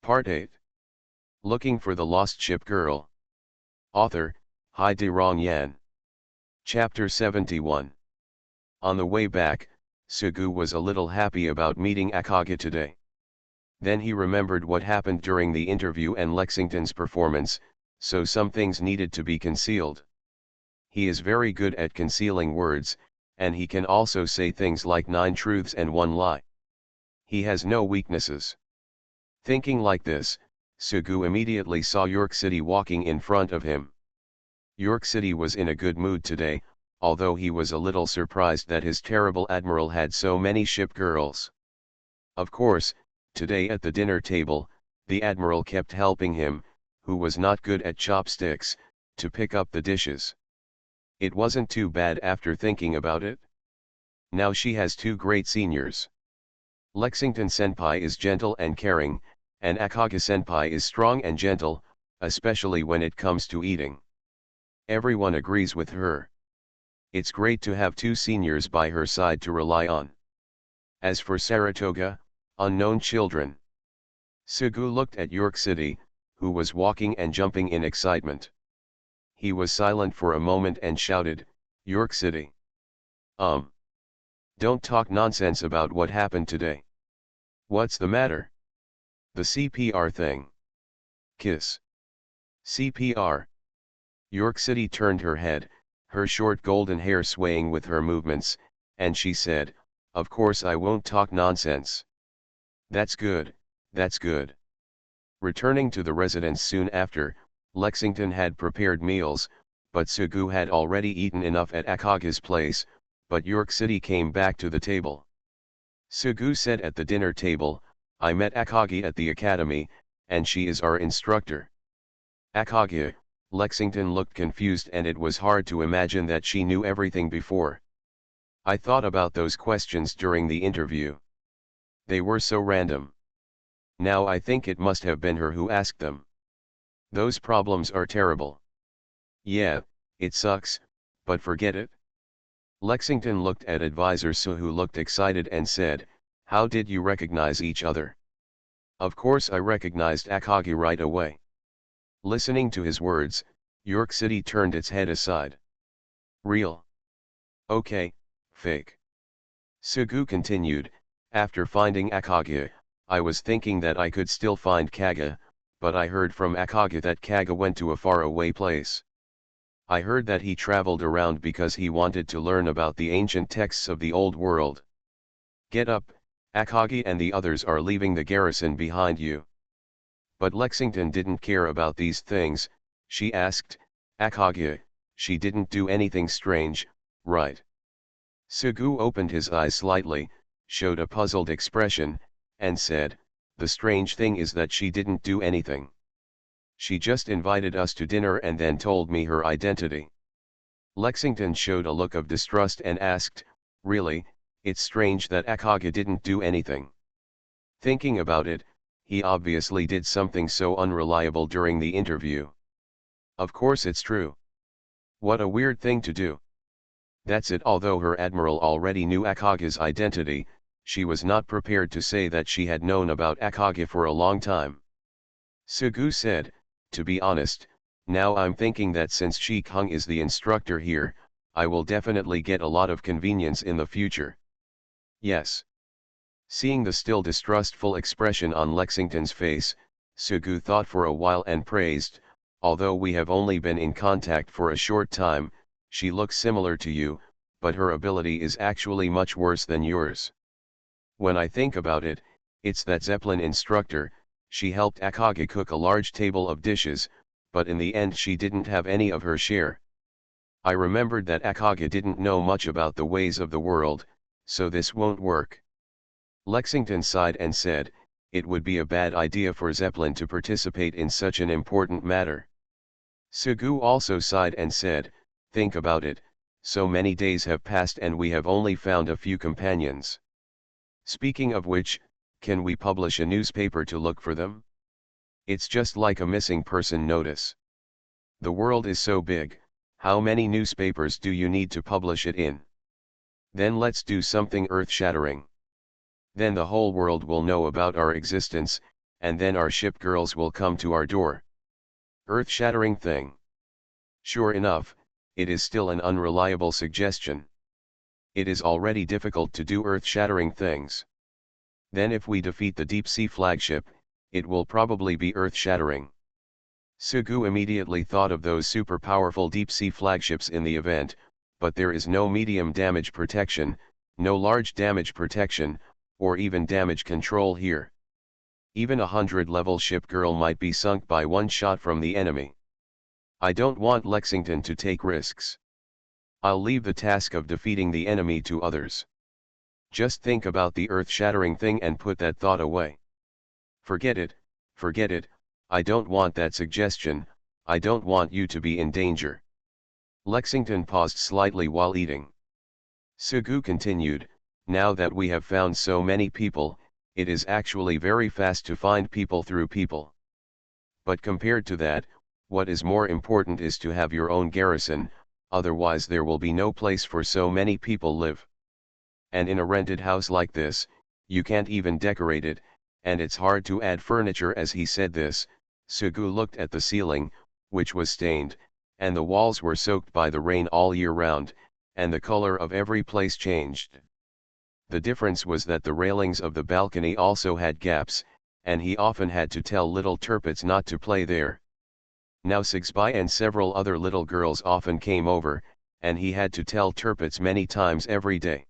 Part 8. Looking for the Lost Ship Girl. Author, Hai De Rong Yan. Chapter 71. On the way back, Sugu was a little happy about meeting Akagi today. Then he remembered what happened during the interview and Lexington's performance, so some things needed to be concealed. He is very good at concealing words, and he can also say things like 9 truths and 1 lie. He has no weaknesses. Thinking like this, Sugu immediately saw York City walking in front of him. York City was in a good mood today, although he was a little surprised that his terrible admiral had so many ship girls. Of course, today at the dinner table, the admiral kept helping him, who was not good at chopsticks, to pick up the dishes. It wasn't too bad after thinking about it. Now she has 2 great seniors. Lexington Senpai is gentle and caring, and Akagi Senpai is strong and gentle, especially when it comes to eating. Everyone agrees with her. It's great to have 2 seniors by her side to rely on. As for Saratoga, unknown children. Sugu looked at York City, who was walking and jumping in excitement. He was silent for a moment and shouted, "York City. Don't talk nonsense about what happened today." "What's the matter?" "The CPR thing." "Kiss." "CPR." York City turned her head, her short golden hair swaying with her movements, and she said, "Of course I won't talk nonsense." "That's good, that's good." Returning to the residence soon after, Lexington had prepared meals, but Sugu had already eaten enough at Akagi's place, but York City came back to the table. Sugu said at the dinner table, "I met Akagi at the academy, and she is our instructor." Akagi. Lexington looked confused, and it was hard to imagine that she knew everything before. "I thought about those questions during the interview. They were so random. Now I think it must have been her who asked them. Those problems are terrible." "Yeah, it sucks, but forget it." Lexington looked at advisor Su, who looked excited, and said, "How did you recognize each other?" "Of course I recognized Akagi right away." Listening to his words, York City turned its head aside. "Real? Okay, fake." Sugu continued, "After finding Akagi, I was thinking that I could still find Kaga, but I heard from Akagi that Kaga went to a faraway place. I heard that he traveled around because he wanted to learn about the ancient texts of the old world. Get up, Akagi and the others are leaving the garrison behind you." But Lexington didn't care about these things. She asked, "Akagi, she didn't do anything strange, right?" Sugu opened his eyes slightly, showed a puzzled expression, and said, "The strange thing is that she didn't do anything. She just invited us to dinner and then told me her identity." Lexington showed a look of distrust and asked, "Really, it's strange that Akagi didn't do anything." Thinking about it, he obviously did something so unreliable during the interview. Of course it's true. What a weird thing to do. That's it. Although her admiral already knew Akagi's identity, she was not prepared to say that she had known about Akagi for a long time. Sugu said, "To be honest, now I'm thinking that since Sheik Hung is the instructor here, I will definitely get a lot of convenience in the future." "Yes." Seeing the still distrustful expression on Lexington's face, Sugu thought for a while and praised, "Although we have only been in contact for a short time, she looks similar to you, but her ability is actually much worse than yours. When I think about it, it's that Zeppelin instructor. She helped Akagi cook a large table of dishes, but in the end she didn't have any of her share. I remembered that Akagi didn't know much about the ways of the world, so this won't work." Lexington sighed and said, "It would be a bad idea for Zeppelin to participate in such an important matter." Sugu also sighed and said, "Think about it, so many days have passed and we have only found a few companions. Speaking of which, can we publish a newspaper to look for them? It's just like a missing person notice. The world is so big, how many newspapers do you need to publish it in? Then let's do something earth-shattering. Then the whole world will know about our existence, and then our ship girls will come to our door. Earth-shattering thing. Sure enough, it is still an unreliable suggestion. It is already difficult to do earth-shattering things. Then if we defeat the deep-sea flagship, it will probably be earth-shattering. Sugu immediately thought of those super-powerful deep-sea flagships in the event, but there is no medium damage protection, no large damage protection, or even damage control here. Even a 100-level ship girl might be sunk by one shot from the enemy. I don't want Lexington to take risks. I'll leave the task of defeating the enemy to others. Just think about the earth-shattering thing and put that thought away. Forget it, I don't want that suggestion, I don't want you to be in danger. Lexington paused slightly while eating. Sugu continued, now that we have found so many people, it is actually very fast to find people through people. But compared to that, what is more important is to have your own garrison, otherwise there will be no place for so many people live. And in a rented house like this, you can't even decorate it, and it's hard to add furniture. As he said this, Sugu looked at the ceiling, which was stained, and the walls were soaked by the rain all year round, and the color of every place changed. The difference was that the railings of the balcony also had gaps, and he often had to tell little Turpits not to play there. Now Sigsby and several other little girls often came over, and he had to tell Turpits many times every day.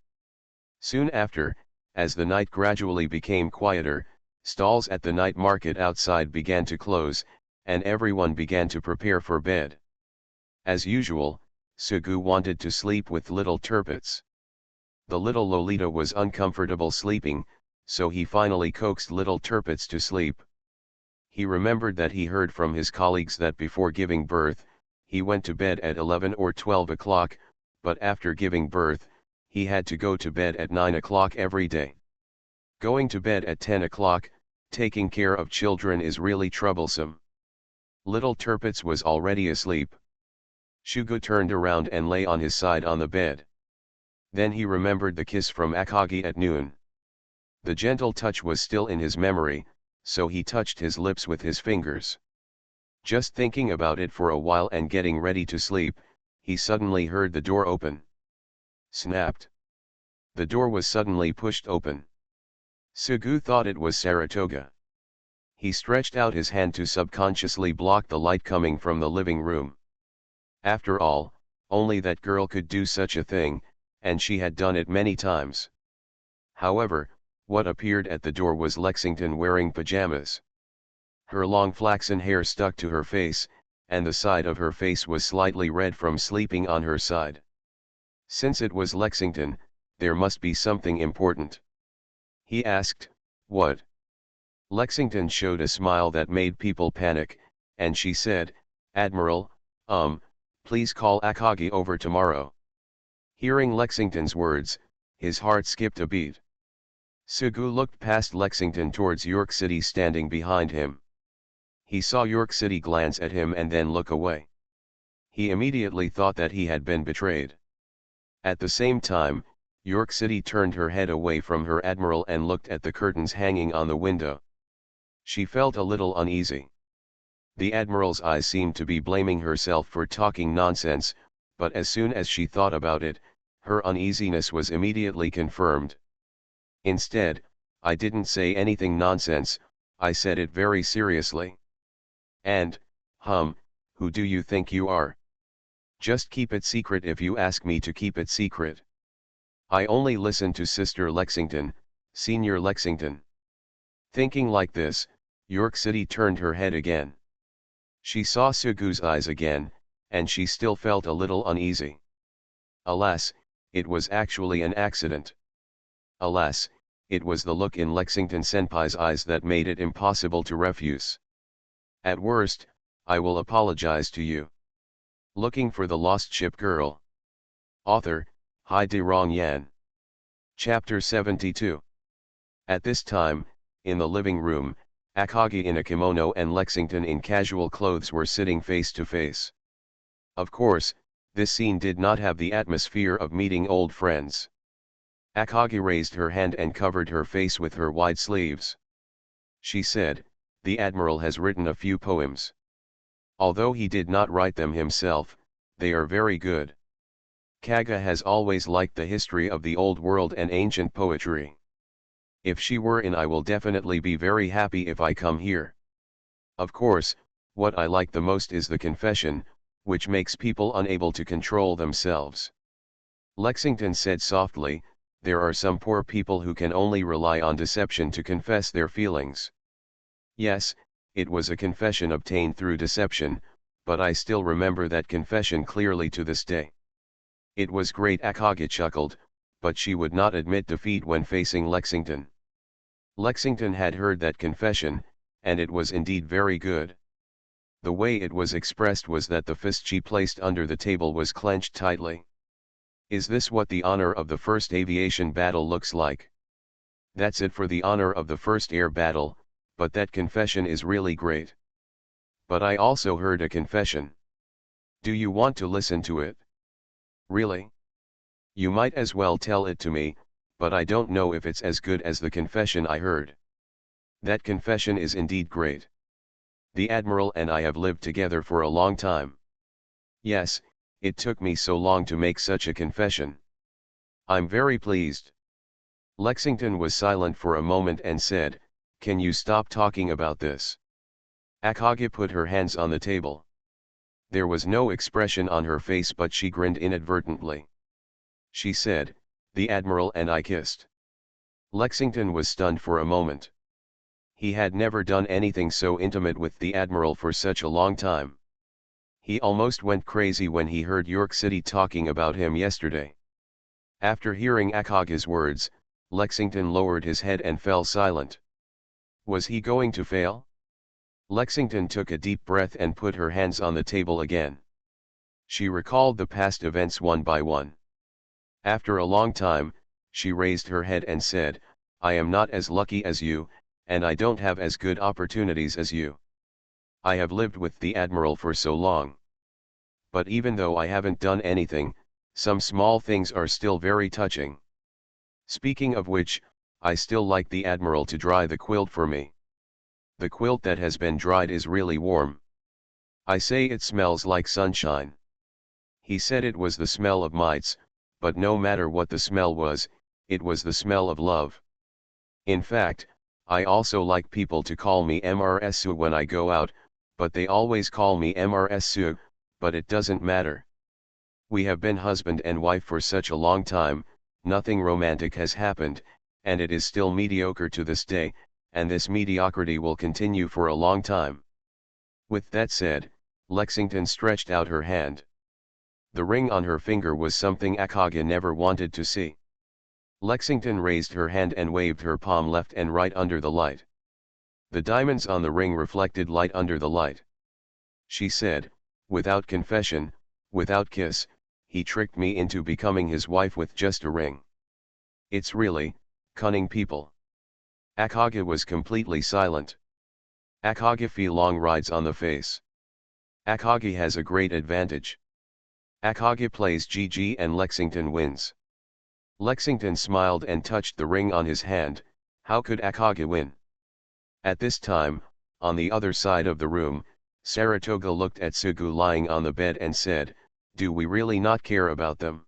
Soon after, as the night gradually became quieter, stalls at the night market outside began to close, and everyone began to prepare for bed. As usual, Sugu wanted to sleep with little Turpits. The little Lolita was uncomfortable sleeping, so he finally coaxed little Turpits to sleep. He remembered that he heard from his colleagues that before giving birth, he went to bed at 11 or 12 o'clock, but after giving birth, he had to go to bed at 9 o'clock every day. Going to bed at 10 o'clock, taking care of children is really troublesome. Little Turpits was already asleep. Sugu turned around and lay on his side on the bed. Then he remembered the kiss from Akagi at noon. The gentle touch was still in his memory, so he touched his lips with his fingers. Just thinking about it for a while and getting ready to sleep, he suddenly heard the door open. Snapped. The door was suddenly pushed open. Sugu thought it was Saratoga. He stretched out his hand to subconsciously block the light coming from the living room. After all, only that girl could do such a thing, and she had done it many times. However, what appeared at the door was Lexington wearing pajamas. Her long flaxen hair stuck to her face, and the side of her face was slightly red from sleeping on her side. Since it was Lexington, there must be something important. He asked, "What?" Lexington showed a smile that made people panic, and she said, "Admiral, please call Akagi over tomorrow." Hearing Lexington's words, his heart skipped a beat. Sugu looked past Lexington towards York City standing behind him. He saw York City glance at him and then look away. He immediately thought that he had been betrayed. At the same time, York City turned her head away from her admiral and looked at the curtains hanging on the window. She felt a little uneasy. The admiral's eyes seemed to be blaming herself for talking nonsense, but as soon as she thought about it, her uneasiness was immediately confirmed. Instead, "I didn't say anything nonsense, I said it very seriously. And, who do you think you are? Just keep it secret if you ask me to keep it secret. I only listen to Sister Lexington, Senior Lexington." Thinking like this, York City turned her head again. She saw Sugu's eyes again, and she still felt a little uneasy. Alas, it was actually an accident. Alas, it was the look in Lexington Senpai's eyes that made it impossible to refuse. At worst, I will apologize to you. Looking for the Lost Ship Girl. Author, Hai De Rong Yan. Chapter 72. At this time, in the living room, Akagi in a kimono and Lexington in casual clothes were sitting face to face. Of course, this scene did not have the atmosphere of meeting old friends. Akagi raised her hand and covered her face with her wide sleeves. She said, the admiral has written a few poems. Although he did not write them himself, they are very good. Kaga has always liked the history of the old world and ancient poetry. If she were in, I will definitely be very happy if I come here. Of course, what I like the most is the confession, which makes people unable to control themselves. Lexington said softly, there are some poor people who can only rely on deception to confess their feelings. Yes, it was a confession obtained through deception, but I still remember that confession clearly to this day. It was great. Akage chuckled, but she would not admit defeat when facing Lexington. Lexington had heard that confession, and it was indeed very good. The way it was expressed was that the fist she placed under the table was clenched tightly. Is this what the honor of the first aviation battle looks like? That's it for the honor of the first air battle, but that confession is really great. But I also heard a confession. Do you want to listen to it? Really? You might as well tell it to me, but I don't know if it's as good as the confession I heard. That confession is indeed great. The Admiral and I have lived together for a long time. Yes, it took me so long to make such a confession. I'm very pleased. Lexington was silent for a moment and said, can you stop talking about this? Akage put her hands on the table. There was no expression on her face, but she grinned inadvertently. She said, the Admiral and I kissed. Lexington was stunned for a moment. He had never done anything so intimate with the Admiral for such a long time. He almost went crazy when he heard York City talking about him yesterday. After hearing Akage's words, Lexington lowered his head and fell silent. Was he going to fail? Lexington took a deep breath and put her hands on the table again. She recalled the past events one by one. After a long time, she raised her head and said, I am not as lucky as you, and I don't have as good opportunities as you. I have lived with the Admiral for so long. But even though I haven't done anything, some small things are still very touching. Speaking of which, I still like the Admiral to dry the quilt for me. The quilt that has been dried is really warm. I say it smells like sunshine. He said it was the smell of mites, but no matter what the smell was, it was the smell of love. In fact, I also like people to call me MRSU when I go out, but they always call me MRSU, but it doesn't matter. We have been husband and wife for such a long time, nothing romantic has happened, and it is still mediocre to this day, and this mediocrity will continue for a long time. With that said, Lexington stretched out her hand. The ring on her finger was something Akage never wanted to see. Lexington raised her hand and waved her palm left and right under the light. The diamonds on the ring reflected light under the light. She said, without confession, without kiss, he tricked me into becoming his wife with just a ring. It's really cunning people. Akage was completely silent. Akage feel long rides on the face. Akage has a great advantage. Akage plays GG and Lexington wins. Lexington smiled and touched the ring on his hand. How could Akage win? At this time, on the other side of the room, Saratoga looked at Sugu lying on the bed and said, do we really not care about them?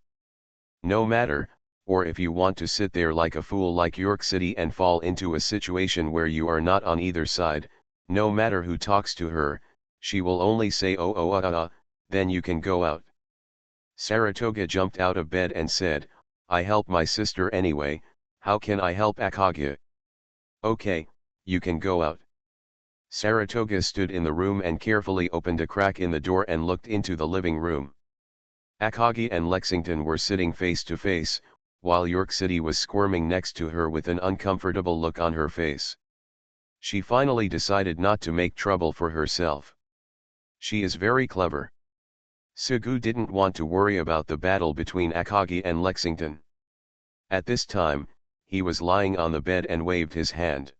No matter, or if you want to sit there like a fool like York City and fall into a situation where you are not on either side, no matter who talks to her, she will only say then you can go out. Saratoga jumped out of bed and said, I help my sister anyway, how can I help Akage? Okay, you can go out. Saratoga stood in the room and carefully opened a crack in the door and looked into the living room. Akage and Lexington were sitting face to face, while York City was squirming next to her with an uncomfortable look on her face. She finally decided not to make trouble for herself. She is very clever. Sugu didn't want to worry about the battle between Akage and Lexington. At this time, he was lying on the bed and waved his hand.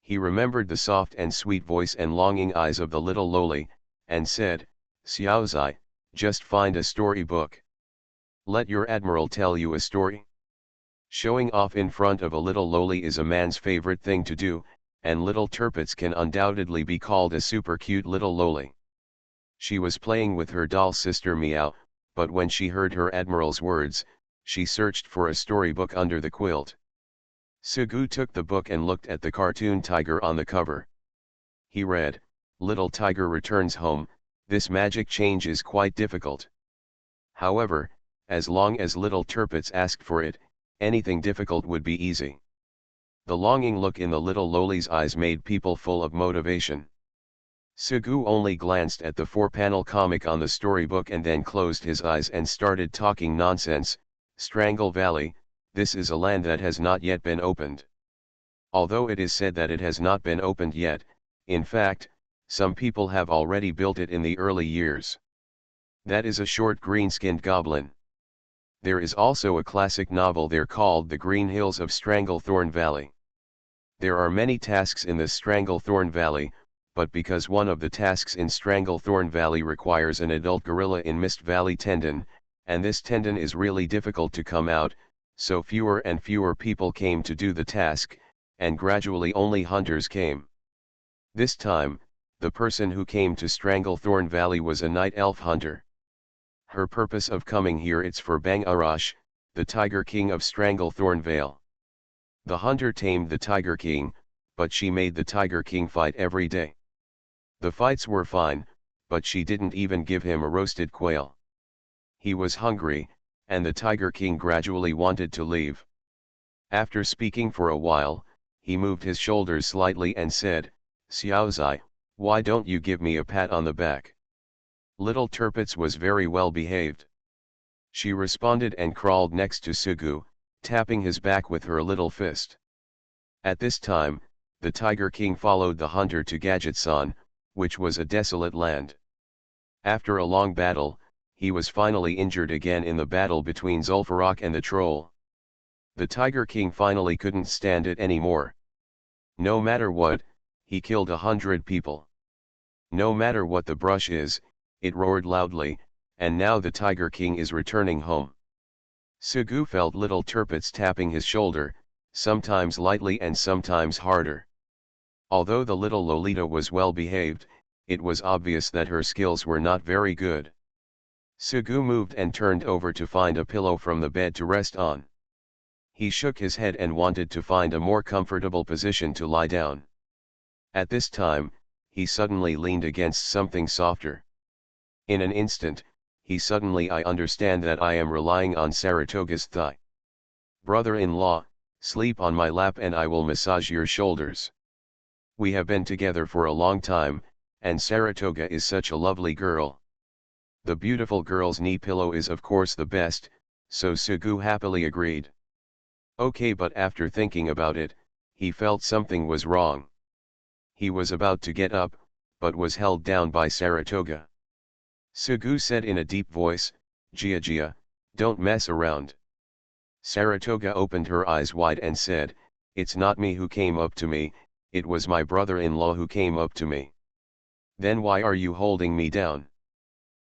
He remembered the soft and sweet voice and longing eyes of the little loli, and said, Xiaozai, just find a story book. Let your admiral tell you a story. Showing off in front of a little loli is a man's favorite thing to do, and little Turpitz can undoubtedly be called a super cute little loli. She was playing with her doll sister Meow, but when she heard her admiral's words, she searched for a storybook under the quilt. Sugu took the book and looked at the cartoon tiger on the cover. He read, "Little Tiger returns home, this magic change is quite difficult. However, as long as little Turpitz asked for it, anything difficult would be easy." The longing look in the little loli's eyes made people full of motivation. Sugu only glanced at the 4-panel comic on the storybook and then closed his eyes and started talking nonsense. "Strangle Valley, this is a land that has not yet been opened. Although it is said that it has not been opened yet, in fact, some people have already built it in the early years. That is a short green-skinned goblin. There is also a classic novel there called The Green Hills of Stranglethorn Valley. There are many tasks in this Stranglethorn Valley, but because one of the tasks in Stranglethorn Valley requires an adult gorilla in Mist Valley tendon, and this tendon is really difficult to come out, so fewer and fewer people came to do the task, and gradually only hunters came. This time, the person who came to Stranglethorn Valley was a night elf hunter. Her purpose of coming here is for Bang Arash, the Tiger King of Stranglethorn Vale. The hunter tamed the Tiger King, but she made the Tiger King fight every day. The fights were fine, but she didn't even give him a roasted quail. He was hungry, and the Tiger King gradually wanted to leave. After speaking for a while, he moved his shoulders slightly and said, "Xiaozai, why don't you give me a pat on the back?" Little Turpitz was very well behaved. She responded and crawled next to Sugu, tapping his back with her little fist. At this time, the Tiger King followed the hunter to Gadgetsan, which was a desolate land. After a long battle, he was finally injured again in the battle between Zulfarok and the troll. The Tiger King finally couldn't stand it anymore. No matter what, he killed 100 people. No matter what the brush is, it roared loudly, and now the Tiger King is returning home. Sugu felt little Turpitz tapping his shoulder, sometimes lightly and sometimes harder. Although the little Lolita was well behaved, it was obvious that her skills were not very good. Sugu moved and turned over to find a pillow from the bed to rest on. He shook his head and wanted to find a more comfortable position to lie down. At this time, he suddenly leaned against something softer. In an instant, I understand that I am relying on Saratoga's thigh. Brother-in-law, sleep on my lap and I will massage your shoulders. We have been together for a long time, and Saratoga is such a lovely girl. The beautiful girl's knee pillow is of course the best, so Sugu happily agreed. Okay, but after thinking about it, he felt something was wrong. He was about to get up, but was held down by Saratoga. Sugu said in a deep voice, "Gia, don't mess around." Saratoga opened her eyes wide and said, "It's not me who came up to me, it was my brother-in-law who came up to me." "Then why are you holding me down?"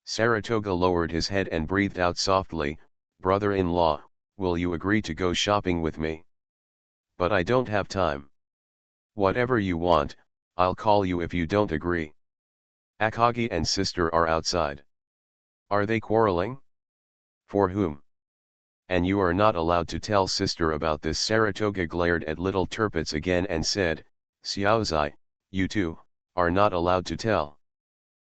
Saratoga lowered his head and breathed out softly, "Brother-in-law, will you agree to go shopping with me?" "But I don't have time." "Whatever you want, I'll call you if you don't agree." "Akagi and sister are outside." "Are they quarreling?" "For whom?" "And you are not allowed to tell sister about this." Saratoga glared at little Turpitz again and said, "Xiaozai, you too, are not allowed to tell."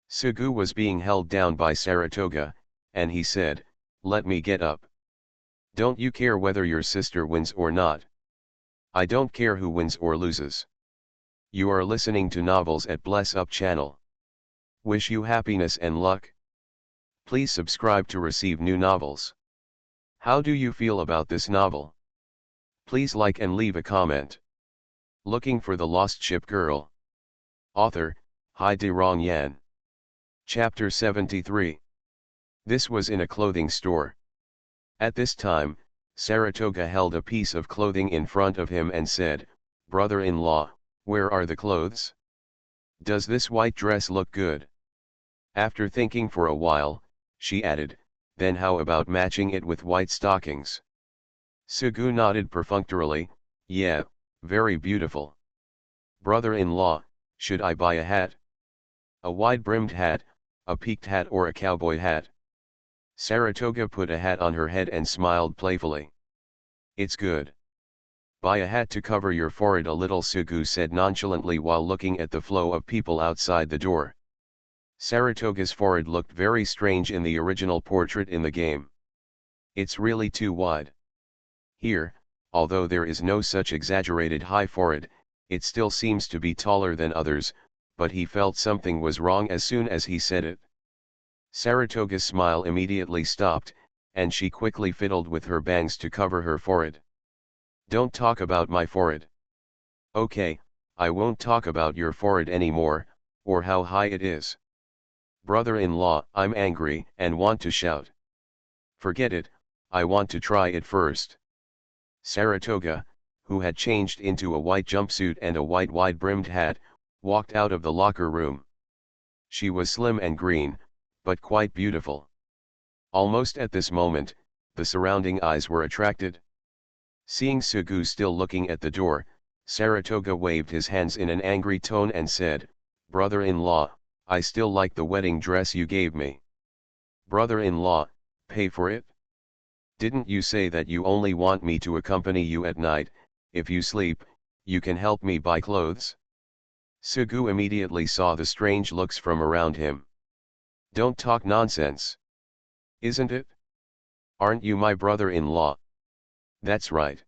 Sugu was being held down by Saratoga, and he said, "Let me get up." "Don't you care whether your sister wins or not?" "I don't care who wins or loses." You are listening to Novels at Bless Up channel. Wish you happiness and luck. Please subscribe to receive new novels. How do you feel about this novel? Please like and leave a comment. Looking for the Lost Ship Girl. Author, Hai De Rong Yan. Chapter 73. This was in a clothing store. At this time, Saratoga held a piece of clothing in front of him and said, "Brother-in-law, where are the clothes? Does this white dress look good?" After thinking for a while, she added, "Then how about matching it with white stockings?" Sugu nodded perfunctorily, "Yeah, very beautiful." Brother-in-law, should I buy a hat? A wide-brimmed hat, a peaked hat or a cowboy hat? Saratoga put a hat on her head and smiled playfully. It's good. Buy a hat to cover your forehead a little, Sugu said nonchalantly while looking at the flow of people outside the door. Saratoga's forehead looked very strange in the original portrait in the game. It's really too wide. Here, although there is no such exaggerated high forehead, it still seems to be taller than others, but he felt something was wrong as soon as he said it. Saratoga's smile immediately stopped, and she quickly fiddled with her bangs to cover her forehead. Don't talk about my forehead. Okay, I won't talk about your forehead anymore, or how high it is. Brother-in-law, I'm angry and want to shout. Forget it, I want to try it first. Saratoga, who had changed into a white jumpsuit and a white wide-brimmed hat, walked out of the locker room. She was slim and green, but quite beautiful. Almost at this moment, the surrounding eyes were attracted. Seeing Sugu still looking at the door, Saratoga waved his hands in an angry tone and said, Brother-in-law, I still like the wedding dress you gave me. Brother-in-law, pay for it? Didn't you say that you only want me to accompany you at night? If you sleep, you can help me buy clothes? Sugu immediately saw the strange looks from around him. Don't talk nonsense. Isn't it? Aren't you my brother-in-law? That's right.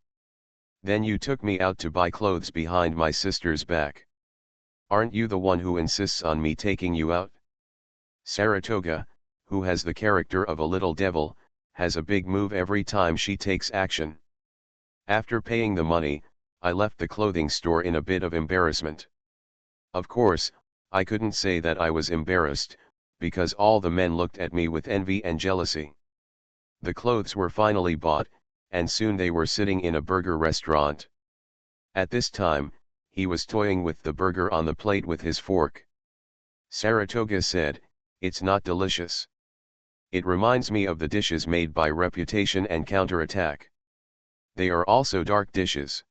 Then you took me out to buy clothes behind my sister's back. Aren't you the one who insists on me taking you out? Saratoga, who has the character of a little devil, has a big move every time she takes action. After paying the money, I left the clothing store in a bit of embarrassment. Of course, I couldn't say that I was embarrassed, because all the men looked at me with envy and jealousy. The clothes were finally bought, and soon they were sitting in a burger restaurant. At this time, he was toying with the burger on the plate with his fork. Saratoga said, It's not delicious. It reminds me of the dishes made by Reputation and Counterattack. They are also dark dishes.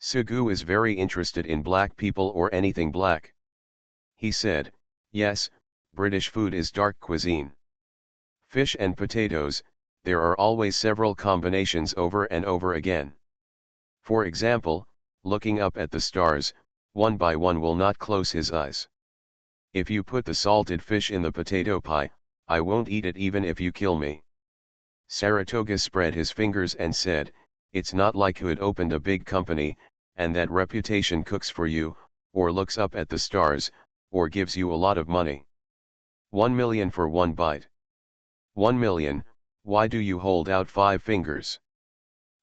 Sugu is very interested in black people or anything black. He said, Yes, British food is dark cuisine. Fish and potatoes, there are always several combinations over and over again. For example, looking up at the stars, one by one will not close his eyes. If you put the salted fish in the potato pie, I won't eat it even if you kill me. Saratoga spread his fingers and said, It's not like you had opened a big company, and that Reputation cooks for you, or looks up at the stars, or gives you a lot of money. 1 million for one bite. 1 million, why do you hold out 5 fingers?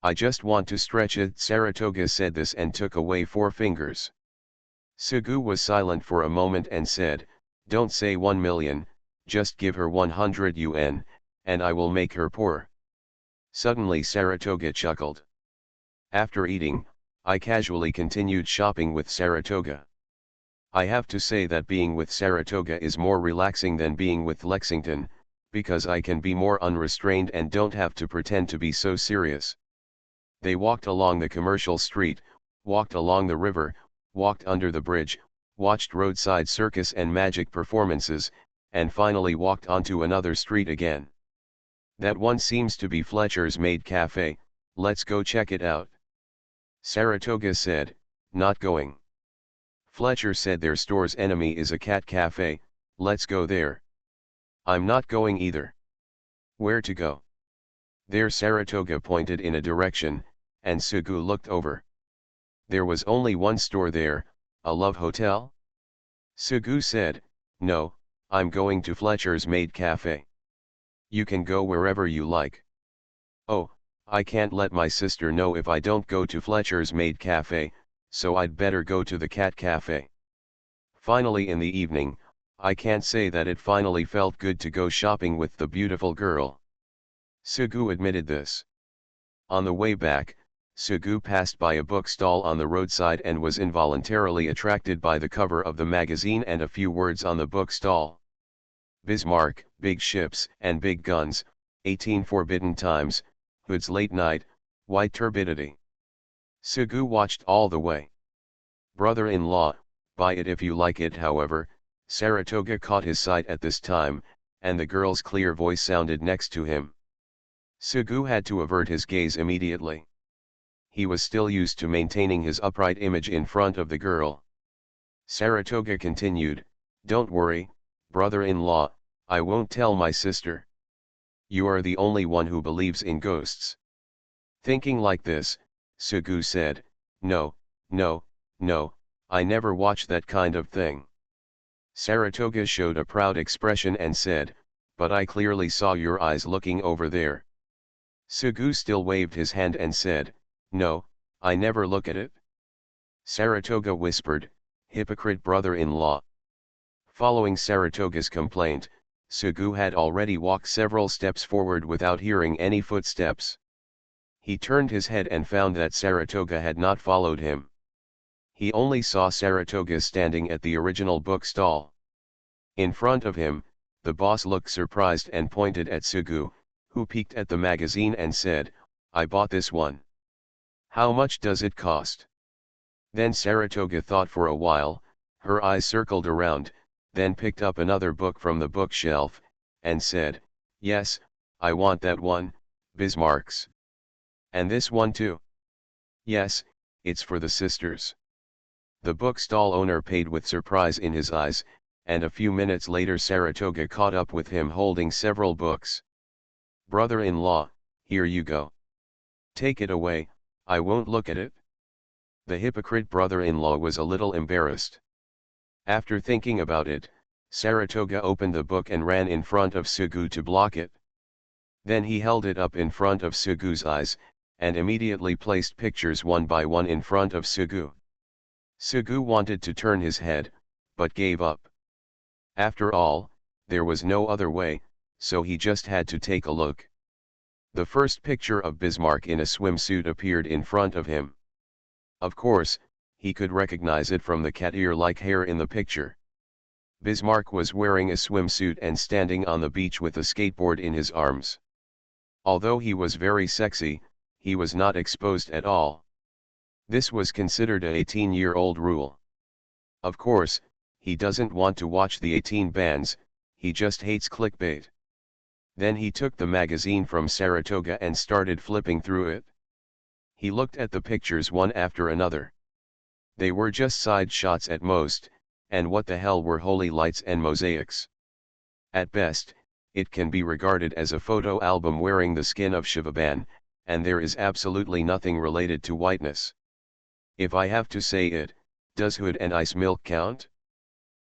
I just want to stretch it. Saratoga said this and took away 4 fingers. Sugu was silent for a moment and said, Don't say 1 million, just give her 100 yuan, and I will make her poor. Suddenly Saratoga chuckled. After eating, I casually continued shopping with Saratoga. I have to say that being with Saratoga is more relaxing than being with Lexington, because I can be more unrestrained and don't have to pretend to be so serious. They walked along the commercial street, walked along the river, walked under the bridge, watched roadside circus and magic performances, and finally walked onto another street again. That one seems to be Fletcher's Maid Cafe, let's go check it out. Saratoga said, Not going. Fletcher said their store's enemy is a cat cafe, let's go there. I'm not going either. Where to go? There. Saratoga pointed in a direction, and Sugu looked over. There was only one store there, a love hotel? Sugu said, No, I'm going to Fletcher's Maid Cafe. You can go wherever you like. Oh, I can't let my sister know if I don't go to Fletcher's Maid Cafe, so I'd better go to the cat cafe. Finally in the evening, I can't say that it finally felt good to go shopping with the beautiful girl. Sugu admitted this. On the way back, Sugu passed by a bookstall on the roadside and was involuntarily attracted by the cover of the magazine and a few words on the bookstall. Bismarck, Big Ships and Big Guns, 18 Forbidden Times, Hood's Late Night, White Turbidity. Sugu watched all the way. Brother-in-law, buy it if you like it. However, Saratoga caught his sight at this time, and the girl's clear voice sounded next to him. Sugu had to avert his gaze immediately. He was still used to maintaining his upright image in front of the girl. Saratoga continued, "Don't worry, brother-in-law, I won't tell my sister. You are the only one who believes in ghosts." Thinking like this, Sugu said, "No, no, no, I never watch that kind of thing." Saratoga showed a proud expression and said, "But I clearly saw your eyes looking over there." Sugu still waved his hand and said, "No, I never look at it." Saratoga whispered, "Hypocrite brother-in-law." Following Saratoga's complaint, Sugu had already walked several steps forward without hearing any footsteps. He turned his head and found that Saratoga had not followed him. He only saw Saratoga standing at the original book stall. In front of him, the boss looked surprised and pointed at Sugu, who peeked at the magazine and said, "I bought this one. How much does it cost?" Then Saratoga thought for a while, her eyes circled around, then picked up another book from the bookshelf, and said, "Yes, I want that one, Bismarck's. And this one too. Yes, it's for the sisters." The bookstall owner paid with surprise in his eyes, and a few minutes later Saratoga caught up with him holding several books. "Brother-in-law, here you go. Take it away, I won't look at it." The hypocrite brother-in-law was a little embarrassed. After thinking about it, Saratoga opened the book and ran in front of Sugu to block it. Then he held it up in front of Sugu's eyes, and immediately placed pictures one by one in front of Sugu. Sugu wanted to turn his head, but gave up. After all, there was no other way, so he just had to take a look. The first picture of Bismarck in a swimsuit appeared in front of him. Of course, he could recognize it from the cat ear-like hair in the picture. Bismarck was wearing a swimsuit and standing on the beach with a skateboard in his arms. Although he was very sexy, he was not exposed at all. This was considered a 18-year-old rule. Of course, he doesn't want to watch the 18 bans, he just hates clickbait. Then he took the magazine from Saratoga and started flipping through it. He looked at the pictures one after another. They were just side shots at most, and what the hell were holy lights and mosaics? At best, it can be regarded as a photo album wearing the skin of Shivaban, and there is absolutely nothing related to whiteness. If I have to say it, does Hood and Ice Milk count?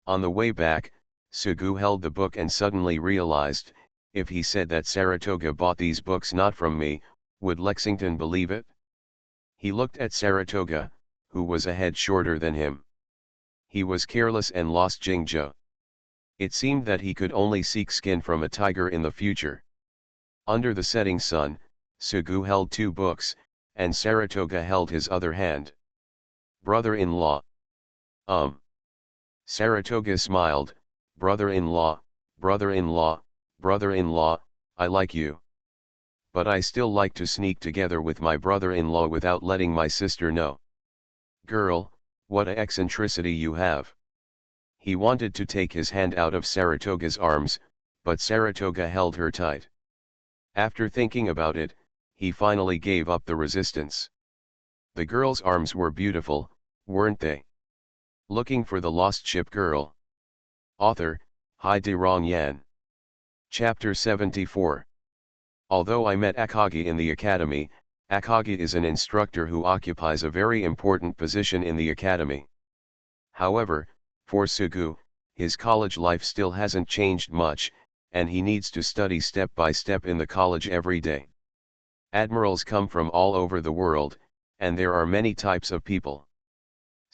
On the way back, Sugu held the book and suddenly realized, if he said that Saratoga bought these books not from me, would Lexington believe it? He looked at Saratoga, who was a head shorter than him. He was careless and lost Jingjo. It seemed that he could only seek skin from a tiger in the future. Under the setting sun, Sugu held two books, and Saratoga held his other hand. "Brother-in-law." Saratoga smiled, "Brother-in-law, brother-in-law, brother-in-law, I like you. But I still like to sneak together with my brother-in-law without letting my sister know." "Girl, what a eccentricity you have." He wanted to take his hand out of Saratoga's arms, but Saratoga held her tight. After thinking about it, he finally gave up the resistance. The girl's arms were beautiful, weren't they? Looking for the Lost Ship Girl. Author, Hai De Rong Yan. Chapter 74. Although I met Akagi in the academy, Akagi is an instructor who occupies a very important position in the academy. However, for Sugu, his college life still hasn't changed much, and he needs to study step by step in the college every day. Admirals come from all over the world, and there are many types of people.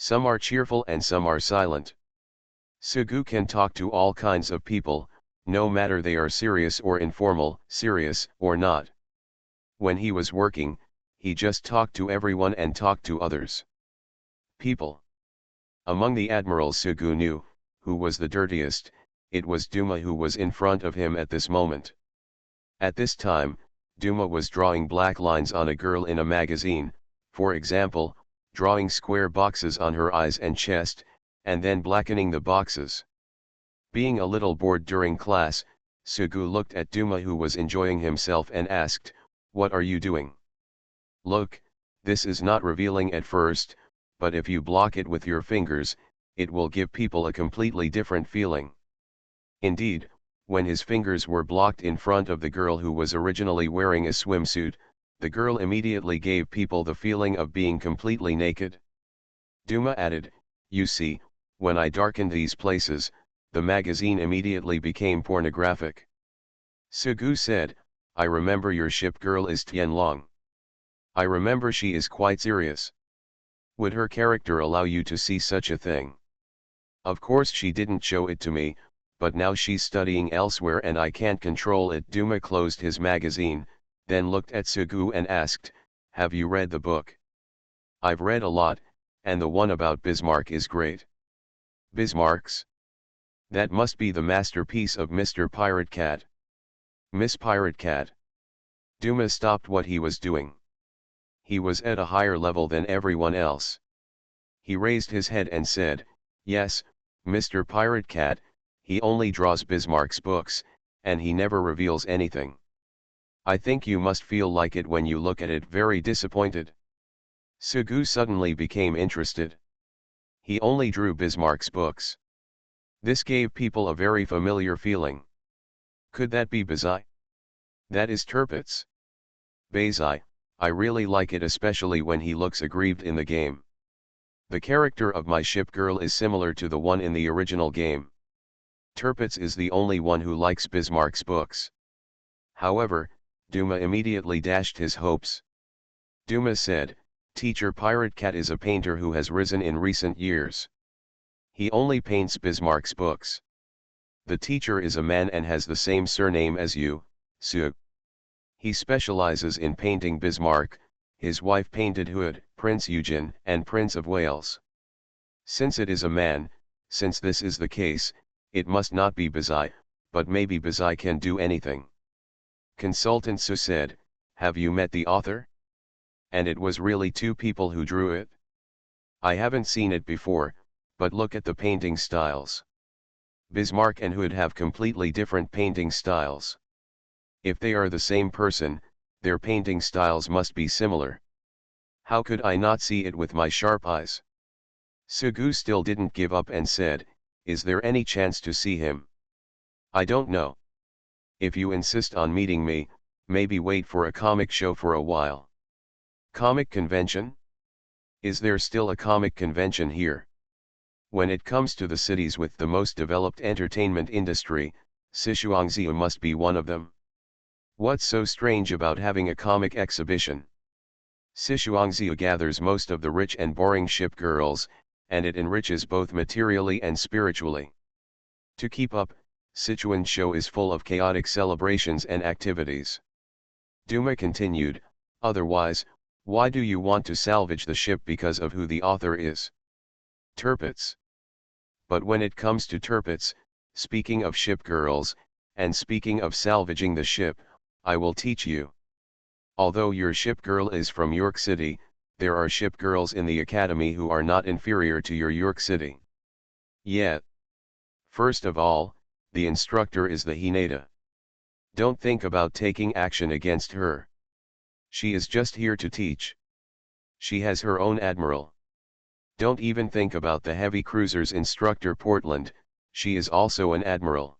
Some are cheerful and some are silent. Sugu can talk to all kinds of people, no matter they are serious or informal, serious or not. When he was working, he just talked to everyone and talked to others. People. Among the admirals Sugu knew, who was the dirtiest, it was Duma who was in front of him at this moment. At this time, Duma was drawing black lines on a girl in a magazine, for example, drawing square boxes on her eyes and chest, and then blackening the boxes. Being a little bored during class, Sugu looked at Duma, who was enjoying himself, and asked, "What are you doing?" "Look, this is not revealing at first, but if you block it with your fingers, it will give people a completely different feeling." Indeed, when his fingers were blocked in front of the girl who was originally wearing a swimsuit, the girl immediately gave people the feeling of being completely naked. Duma added, "You see, when I darkened these places, the magazine immediately became pornographic." Sugu said, "I remember your ship girl is Tianlong. I remember she is quite serious. Would her character allow you to see such a thing?" "Of course she didn't show it to me, but now she's studying elsewhere and I can't control it." Duma closed his magazine, then looked at Sugu and asked, "Have you read the book?" "I've read a lot, and the one about Bismarck is great." "Bismarck's? That must be the masterpiece of Mr. Pirate Cat." "Miss Pirate Cat." Duma stopped what he was doing. He was at a higher level than everyone else. He raised his head and said, "Yes, Mr. Pirate Cat, he only draws Bismarck's books, and he never reveals anything. I think you must feel like it when you look at it." Very disappointed, Sugu suddenly became interested. He only drew Bismarck's books. This gave people a very familiar feeling. Could that be Bazai? That is Tirpitz. Bazai, I really like it, especially when he looks aggrieved in the game. The character of my ship girl is similar to the one in the original game. Tirpitz is the only one who likes Bismarck's books." However, Duma immediately dashed his hopes. Duma said, "Teacher Pirate Cat is a painter who has risen in recent years. He only paints Bismarck's books. The teacher is a man and has the same surname as you, Sue. He specializes in painting Bismarck. His wife painted Hood, Prince Eugen, and Prince of Wales. Since it is a man, since this is the case, it must not be Bazai, but maybe Bazai can do anything." Consultant Su said, "Have you met the author? And it was really two people who drew it?" "I haven't seen it before, but look at the painting styles. Bismarck and Hood have completely different painting styles. If they are the same person, their painting styles must be similar. How could I not see it with my sharp eyes?" Sugu still didn't give up and said, "Is there any chance to see him?" "I don't know. If you insist on meeting me, maybe wait for a comic show for a while." "Comic convention? Is there still a comic convention here?" When it comes to the cities with the most developed entertainment industry, Sichuanxia must be one of them. What's so strange about having a comic exhibition? Sichuanxia gathers most of the rich and boring ship girls, and it enriches both materially and spiritually. To keep up, Sichuan show is full of chaotic celebrations and activities. Duma continued, "Otherwise, why do you want to salvage the ship because of who the author is? Tirpitz. But when it comes to Tirpitz, speaking of ship girls, and speaking of salvaging the ship, I will teach you. Although your ship girl is from York City, there are ship girls in the academy who are not inferior to your York City. Yet, first of all, the instructor is the Hinata. Don't think about taking action against her. She is just here to teach. She has her own admiral. Don't even think about the heavy cruisers instructor Portland, she is also an admiral.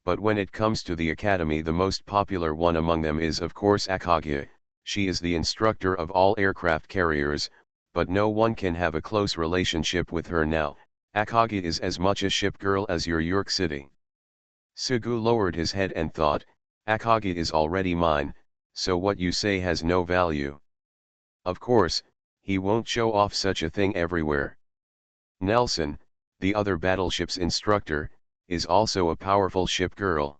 But when it comes to the academy, the most popular one among them is of course Akagi. She is the instructor of all aircraft carriers, but no one can have a close relationship with her now. Akagi is as much a ship girl as your York City." Sugu lowered his head and thought, "Akagi is already mine, so what you say has no value. Of course, he won't show off such a thing everywhere." Nelson, the other battleship's instructor, is also a powerful ship girl.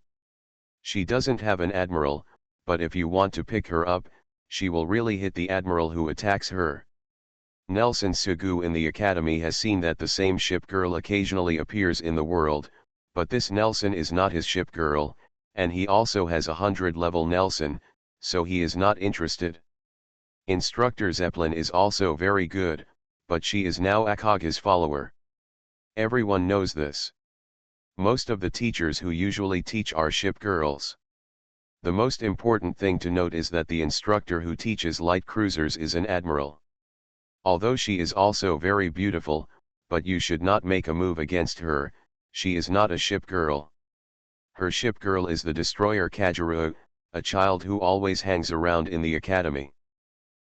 She doesn't have an admiral, but if you want to pick her up, she will really hit the admiral who attacks her. Nelson Sugu in the academy has seen that the same ship girl occasionally appears in the world, but this Nelson is not his ship girl, and he also has 100 level Nelson, so he is not interested. Instructor Zeppelin is also very good, but she is now Akaga's follower. Everyone knows this. Most of the teachers who usually teach are ship girls. The most important thing to note is that the instructor who teaches light cruisers is an admiral. Although she is also very beautiful, but you should not make a move against her, she is not a ship girl. Her ship girl is the destroyer Kageru, a child who always hangs around in the academy.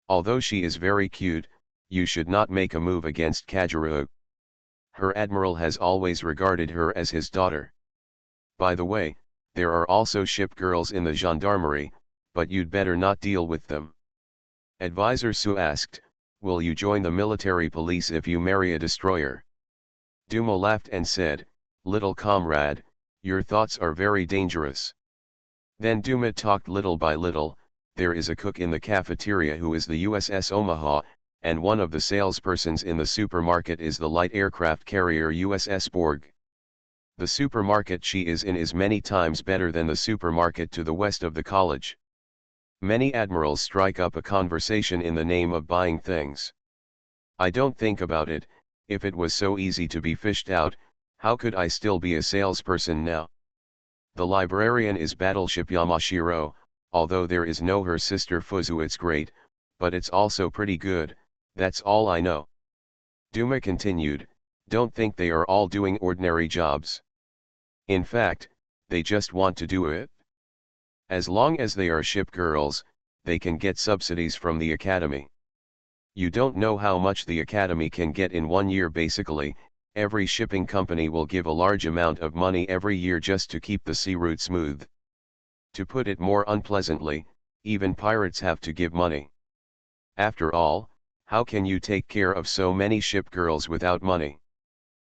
Although she is very cute, you should not make a move against Kageru. Her admiral has always regarded her as his daughter. By the way, there are also ship girls in the gendarmerie, but you'd better not deal with them. Advisor Su asked, "Will you join the military police if you marry a destroyer?" Duma laughed and said, "Little comrade, your thoughts are very dangerous." Then Duma talked little by little. There is a cook in the cafeteria who is the USS Omaha, and one of the salespersons in the supermarket is the light aircraft carrier USS Borg. The supermarket she is in is many times better than the supermarket to the west of the college. Many admirals strike up a conversation in the name of buying things. I don't think about it. If it was so easy to be fished out, how could I still be a salesperson now? The librarian is Battleship Yamashiro, although there is no her sister Fuzu. It's great, but it's also pretty good, that's all I know. Duma continued, "Don't think they are all doing ordinary jobs. In fact, they just want to do it. As long as they are ship girls, they can get subsidies from the academy. You don't know how much the academy can get in 1 year. Basically, every shipping company will give a large amount of money every year just to keep the sea route smooth. To put it more unpleasantly, even pirates have to give money. After all, how can you take care of so many ship girls without money?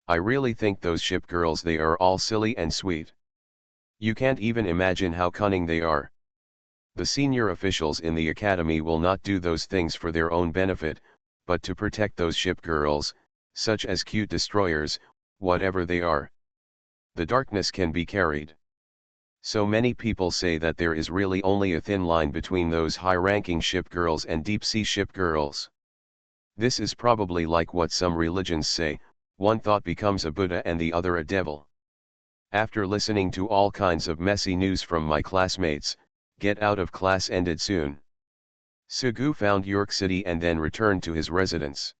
I really think those ship girls, they are all silly and sweet. You can't even imagine how cunning they are. The senior officials in the academy will not do those things for their own benefit, but to protect those ship girls, such as cute destroyers, whatever they are. The darkness can be carried. So many people say that there is really only a thin line between those high-ranking ship girls and deep-sea ship girls. This is probably like what some religions say, one thought becomes a Buddha and the other a devil. After listening to all kinds of messy news from my classmates, get out of class ended soon. Sugu found York City and then returned to his residence.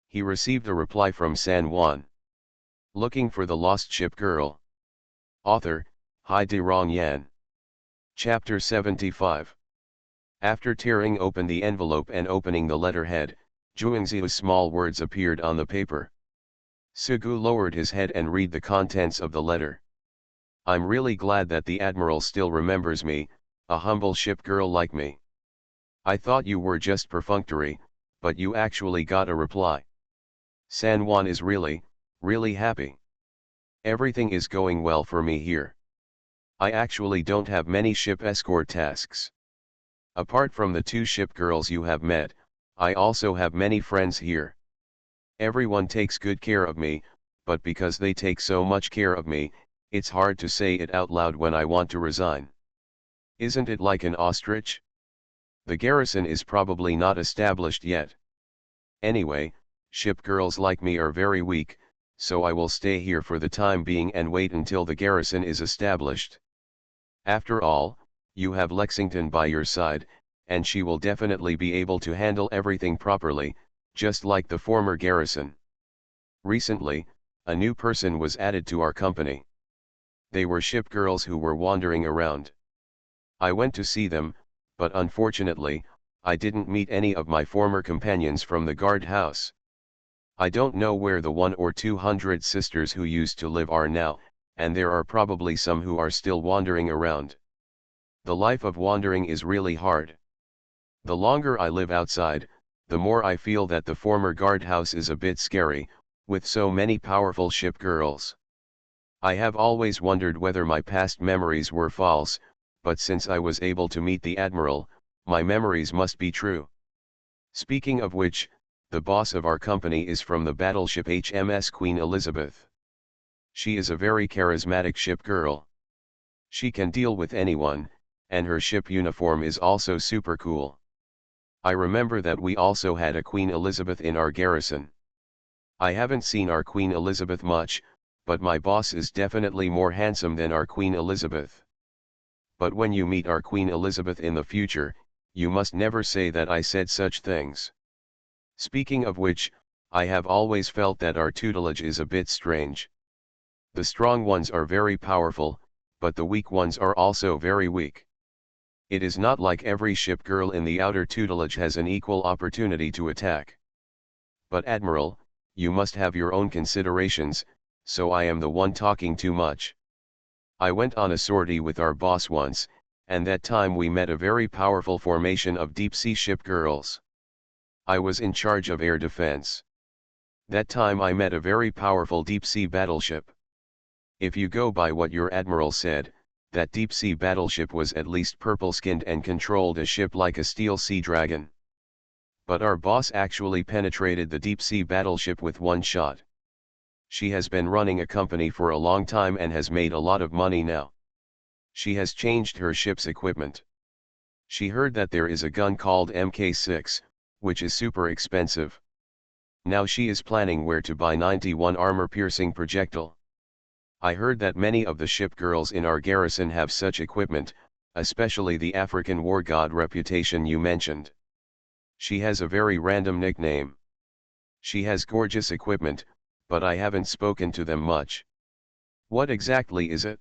He received a reply from San Juan. Looking for the lost ship girl. Author, Hai De Rong Yan. Chapter 75. After tearing open the envelope and opening the letterhead, Zhuangzi's small words appeared on the paper. Sugu lowered his head and read the contents of the letter. "I'm really glad that the Admiral still remembers me, a humble ship girl like me. I thought you were just perfunctory, but you actually got a reply. San Juan is really, really happy. Everything is going well for me here. I actually don't have many ship escort tasks. Apart from the 2 ship girls you have met, I also have many friends here. Everyone takes good care of me, but because they take so much care of me, it's hard to say it out loud when I want to resign. Isn't it like an ostrich? The garrison is probably not established yet. Anyway, ship girls like me are very weak, so I will stay here for the time being and wait until the garrison is established. After all, you have Lexington by your side, and she will definitely be able to handle everything properly, just like the former garrison. Recently, a new person was added to our company. They were ship girls who were wandering around. I went to see them, but unfortunately, I didn't meet any of my former companions from the guardhouse. I don't know where the 100 or 200 sisters who used to live are now, and there are probably some who are still wandering around. The life of wandering is really hard. The longer I live outside, the more I feel that the former guardhouse is a bit scary, with so many powerful ship girls. I have always wondered whether my past memories were false, but since I was able to meet the Admiral, my memories must be true. Speaking of which, the boss of our company is from the battleship HMS Queen Elizabeth. She is a very charismatic ship girl. She can deal with anyone, and her ship uniform is also super cool. I remember that we also had a Queen Elizabeth in our garrison. I haven't seen our Queen Elizabeth much, but my boss is definitely more handsome than our Queen Elizabeth. But when you meet our Queen Elizabeth in the future, you must never say that I said such things. Speaking of which, I have always felt that our tutelage is a bit strange. The strong ones are very powerful, but the weak ones are also very weak. It is not like every ship girl in the outer tutelage has an equal opportunity to attack. But Admiral, you must have your own considerations, so I am the one talking too much. I went on a sortie with our boss once, and that time we met a very powerful formation of deep-sea ship girls. I was in charge of air defense. That time I met a very powerful deep-sea battleship. If you go by what your admiral said, that deep-sea battleship was at least purple-skinned and controlled a ship like a steel sea dragon. But our boss actually penetrated the deep-sea battleship with one shot. She has been running a company for a long time and has made a lot of money now. She has changed her ship's equipment. She heard that there is a gun called Mk6, which is super expensive. Now she is planning where to buy 91 armor-piercing projectile. I heard that many of the ship girls in our garrison have such equipment, especially the African war god Reputation you mentioned. She has a very random nickname. She has gorgeous equipment, but I haven't spoken to them much. What exactly is it?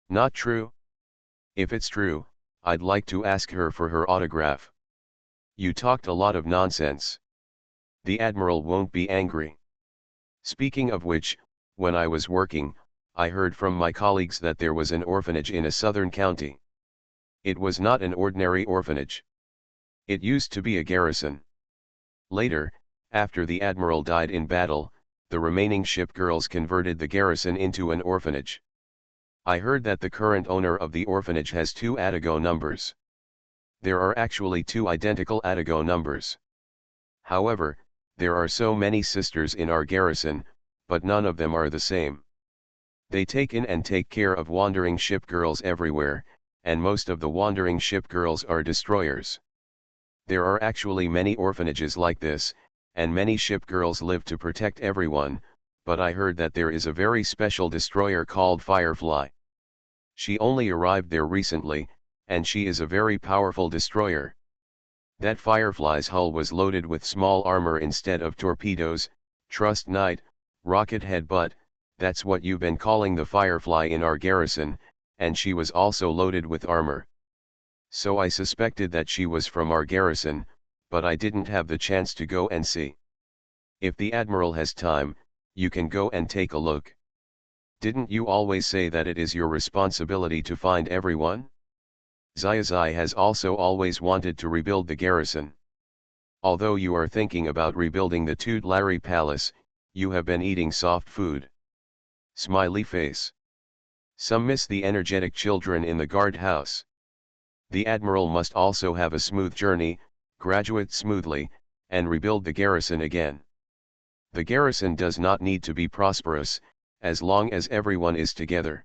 Not true? If it's true, I'd like to ask her for her autograph. You talked a lot of nonsense. The Admiral won't be angry. Speaking of which, when I was working, I heard from my colleagues that there was an orphanage in a southern county. It was not an ordinary orphanage. It used to be a garrison. Later, after the Admiral died in battle, the remaining ship girls converted the garrison into an orphanage. I heard that the current owner of the orphanage has 2 Atago numbers. There are actually 2 identical Atago numbers. However, there are so many sisters in our garrison, but none of them are the same. They take in and take care of wandering ship girls everywhere, and most of the wandering ship girls are destroyers. There are actually many orphanages like this, and many ship girls live to protect everyone, but I heard that there is a very special destroyer called Firefly. She only arrived there recently, and she is a very powerful destroyer. That Firefly's hull was loaded with small armor instead of torpedoes. Trust Knight, rocket head, but that's what you've been calling the Firefly in our garrison, and she was also loaded with armor. So I suspected that she was from our garrison, but I didn't have the chance to go and see. If the Admiral has time, you can go and take a look. Didn't you always say that it is your responsibility to find everyone? Xiaozai has also always wanted to rebuild the garrison. Although you are thinking about rebuilding the Tutelary Palace, you have been eating soft food. Smiley face. Some miss the energetic children in the guardhouse. The Admiral must also have a smooth journey, graduate smoothly, and rebuild the garrison again. The garrison does not need to be prosperous, as long as everyone is together.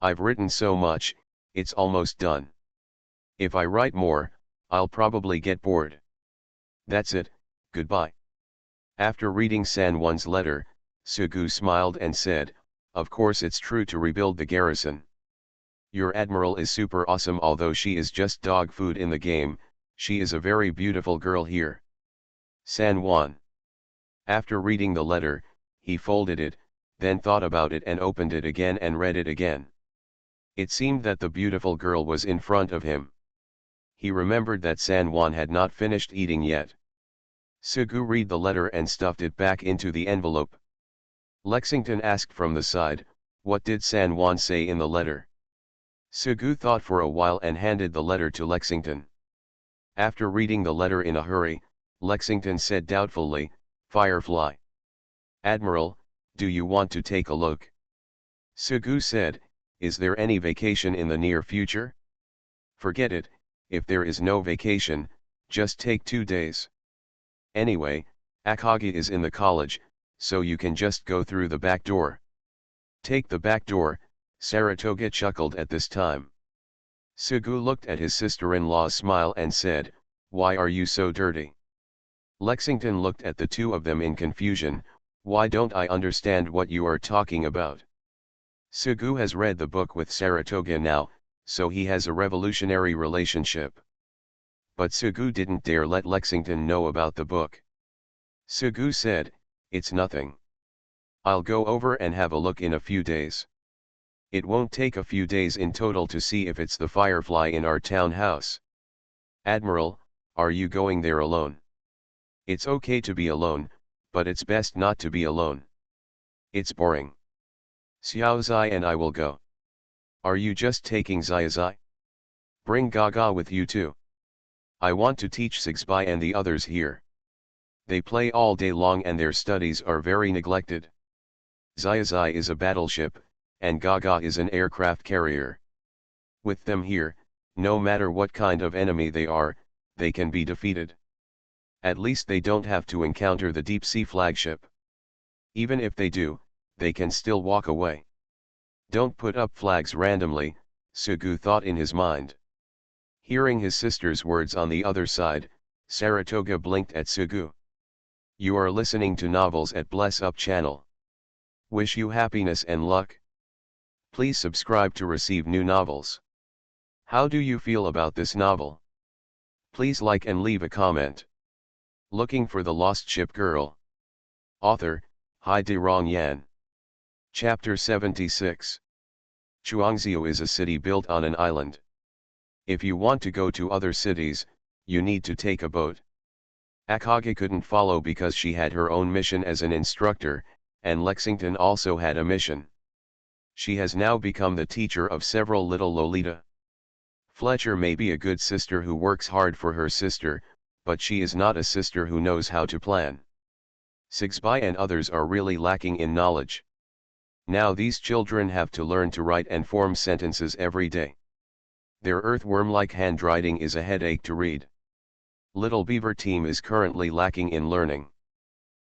I've written so much, it's almost done. If I write more, I'll probably get bored. That's it, goodbye. After reading San Juan's letter, Sugu smiled and said, "Of course it's true to rebuild the garrison. Your Admiral is super awesome, although she is just dog food in the game. She is a very beautiful girl here." San Juan. After reading the letter, he folded it, then thought about it and opened it again and read it again. It seemed that the beautiful girl was in front of him. He remembered that San Juan had not finished eating yet. Sugu read the letter and stuffed it back into the envelope. Lexington asked from the side, "What did San Juan say in the letter?" Sugu thought for a while and handed the letter to Lexington. After reading the letter in a hurry, Lexington said doubtfully, "Firefly. Admiral, do you want to take a look?" Sugu said, "Is there any vacation in the near future?" "Forget it, if there is no vacation, just take 2 days. Anyway, Akagi is in the college, so you can just go through the back door." "Take the back door," Saratoga chuckled at this time. Sugu looked at his sister-in-law's smile and said, Why are you so dirty? Lexington looked at the two of them in confusion. Why don't I understand what you are talking about? Sugu has read the book with Saratoga now, so he has a revolutionary relationship. But Sugu didn't dare let Lexington know about the book. Sugu said, "It's nothing. I'll go over and have a look in a few days. It won't take a few days in total to see if it's the Firefly in our townhouse." "Admiral, are you going there alone?" "It's okay to be alone, but it's best not to be alone. It's boring. Xiao Zai and I will go." "Are you just taking Zai Zai? Bring Gaga with you too. I want to teach Sixby and the others here. They play all day long and their studies are very neglected. Zai Zai is a battleship, and Gaga is an aircraft carrier. With them here, no matter what kind of enemy they are, they can be defeated. At least they don't have to encounter the deep-sea flagship. Even if they do, they can still walk away." "Don't put up flags randomly," Sugu thought in his mind. Hearing his sister's words on the other side, Saratoga blinked at Sugu. "You are listening to novels at Bless Up channel. Wish you happiness and luck. Please subscribe to receive new novels. How do you feel about this novel? Please like and leave a comment." Looking for the Lost Ship Girl. Author, Hai De Rong Yan. Chapter 76. Chuangzhou is a city built on an island. If you want to go to other cities, you need to take a boat. Akage couldn't follow because she had her own mission as an instructor, and Lexington also had a mission. She has now become the teacher of several little Lolita. Fletcher may be a good sister who works hard for her sister, but she is not a sister who knows how to plan. Sixby and others are really lacking in knowledge. Now these children have to learn to write and form sentences every day. Their earthworm-like handwriting is a headache to read. Little Beaver team is currently lacking in learning.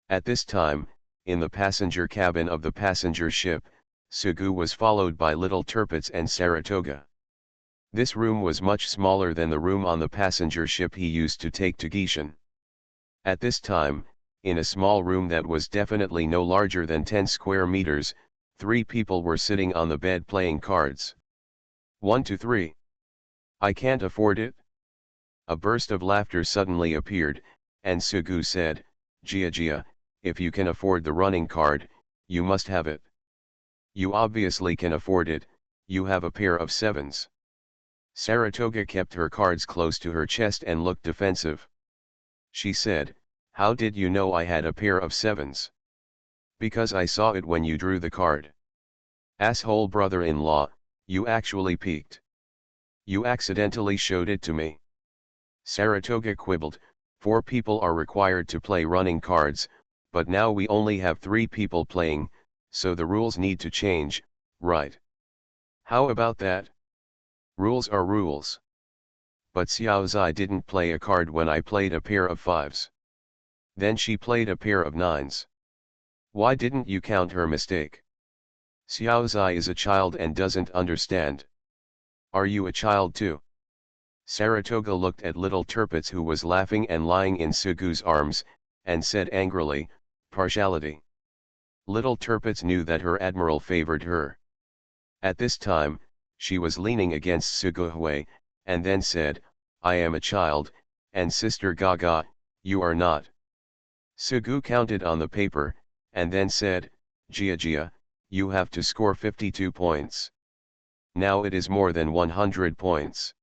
At this time, in the passenger cabin of the passenger ship, Sugu was followed by Little Turpitz and Saratoga. This room was much smaller than the room on the passenger ship he used to take to Gishan. At this time, in a small room that was definitely no larger than 10 square meters, 3 people were sitting on the bed playing cards. 1 to 3. "I can't afford it." A burst of laughter suddenly appeared, and Sugu said, "Gia, if you can afford the running card, you must have it. You obviously can afford it, you have a pair of 7s. Saratoga kept her cards close to her chest and looked defensive. She said, "How did you know I had a pair of 7s? "Because I saw it when you drew the card." "Asshole brother-in-law, you actually peeked. You accidentally showed it to me." Saratoga quibbled, 4 people are required to play running cards, but now we only have 3 people playing, so the rules need to change, right? "How about that? Rules are rules." "But Xiao Zai didn't play a card when I played a pair of 5s. Then she played a pair of 9s. Why didn't you count her mistake?" "Xiao Zai is a child and doesn't understand." "Are you a child too?" Saratoga looked at Little Turpitz, who was laughing and lying in Sugu's arms, and said angrily, "Partiality." Little Turpitz knew that her admiral favored her. At this time, she was leaning against Suguhui, and then said, "I am a child, and Sister Gaga, you are not." Sugu counted on the paper, and then said, Gia, you have to score 52 points. Now it is more than 100 points.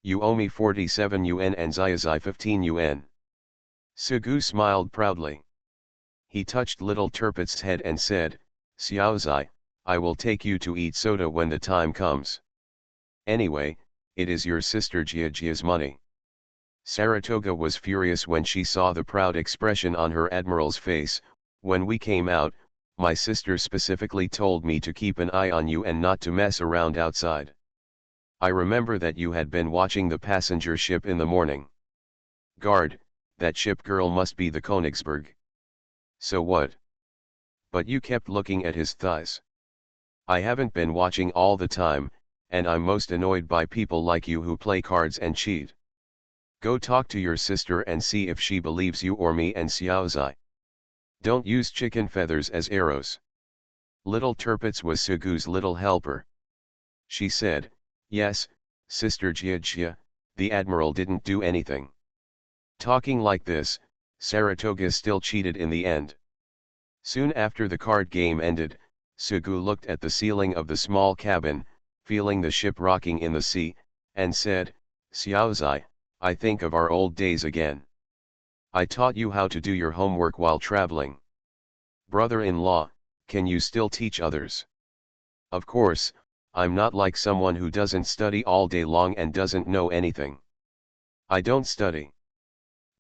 You owe me 47 yuan and Zai 15 yuan. Sugu smiled proudly. He touched Little Turpitz's head and said, "Xiao Zai, I will take you to eat soda when the time comes. Anyway, it is your sister Gia's money." Saratoga was furious when she saw the proud expression on her admiral's face. "When we came out, my sister specifically told me to keep an eye on you and not to mess around outside. I remember that you had been watching the passenger ship in the morning. Guard, that ship girl must be the Königsberg." "So what?" "But you kept looking at his thighs." "I haven't been watching all the time, and I'm most annoyed by people like you who play cards and cheat." Go talk to your sister and see if she believes you or me and Xiaozai. Don't use chicken feathers as arrows. Little Tirpitz was Sugu's little helper. She said, yes, Sister Jiajia, the admiral didn't do anything. Talking like this, Saratoga still cheated in the end. Soon after the card game ended, Sugu looked at the ceiling of the small cabin, feeling the ship rocking in the sea, and said, Xiaozai, I think of our old days again. I taught you how to do your homework while traveling. Brother-in-law, can you still teach others? Of course, I'm not like someone who doesn't study all day long and doesn't know anything. I don't study.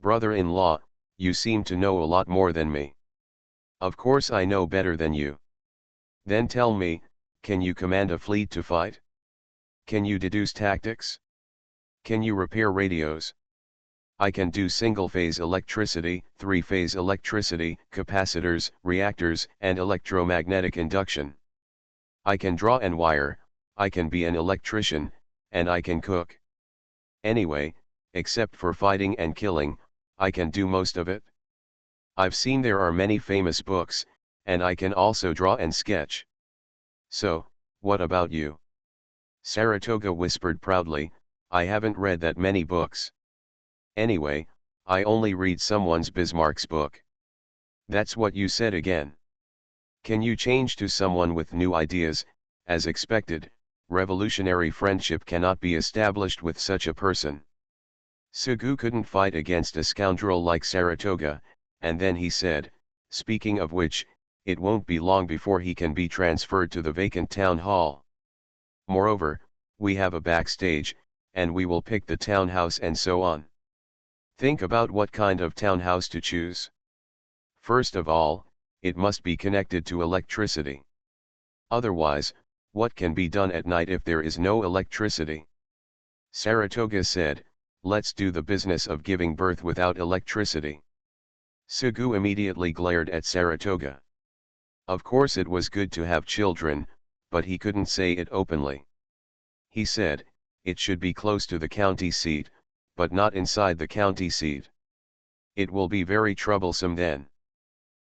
Brother-in-law, you seem to know a lot more than me. Of course I know better than you. Then tell me, can you command a fleet to fight? Can you deduce tactics? Can you repair radios? I can do single-phase electricity, three-phase electricity, capacitors, reactors, and electromagnetic induction. I can draw and wire, I can be an electrician, and I can cook. Anyway, except for fighting and killing, I can do most of it. I've seen there are many famous books, and I can also draw and sketch. So, what about you? Saratoga whispered proudly, I haven't read that many books. Anyway, I only read someone's Bismarck's book. That's what you said again. Can you change to someone with new ideas? As expected, revolutionary friendship cannot be established with such a person. Sugu couldn't fight against a scoundrel like Saratoga, and then he said, speaking of which, it won't be long before he can be transferred to the vacant town hall. Moreover, we have a backstage, and we will pick the townhouse and so on. Think about what kind of townhouse to choose. First of all, it must be connected to electricity. Otherwise, what can be done at night if there is no electricity? Saratoga said, let's do the business of giving birth without electricity. Sugu immediately glared at Saratoga. Of course it was good to have children, but he couldn't say it openly. He said, it should be close to the county seat, but not inside the county seat. It will be very troublesome then.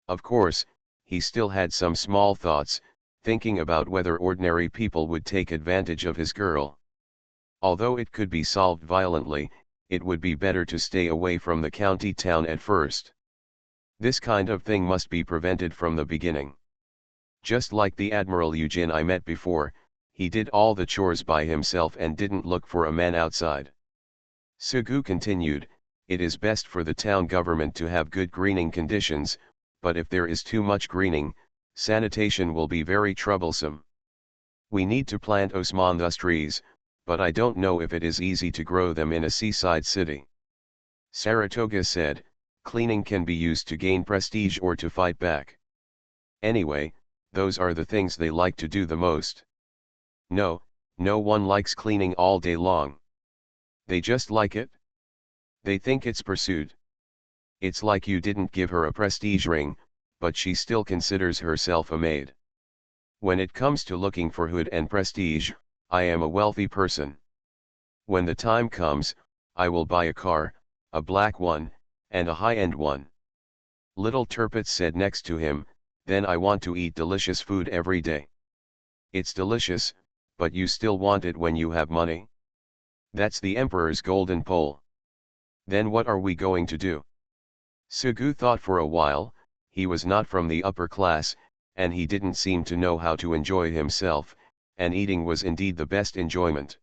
Of course, he still had some small thoughts, thinking about whether ordinary people would take advantage of his girl. Although it could be solved violently, it would be better to stay away from the county town at first. This kind of thing must be prevented from the beginning. Just like the Admiral Eugene I met before, he did all the chores by himself and didn't look for a man outside. Sugu continued, it is best for the town government to have good greening conditions, but if there is too much greening, sanitation will be very troublesome. We need to plant osmanthus trees, but I don't know if it is easy to grow them in a seaside city. Saratoga said, cleaning can be used to gain prestige or to fight back. Anyway, those are the things they like to do the most. No, no one likes cleaning all day long. They just like it. They think it's pursued. It's like you didn't give her a prestige ring, but she still considers herself a maid. When it comes to looking for hood and prestige, I am a wealthy person. When the time comes, I will buy a car, a black one, and a high-end one. Little Tirpitz said next to him, then I want to eat delicious food every day. It's delicious, but you still want it when you have money. That's the emperor's golden pole. Then what are we going to do? Sugu thought for a while. He was not from the upper class, and he didn't seem to know how to enjoy himself, and eating was indeed the best enjoyment.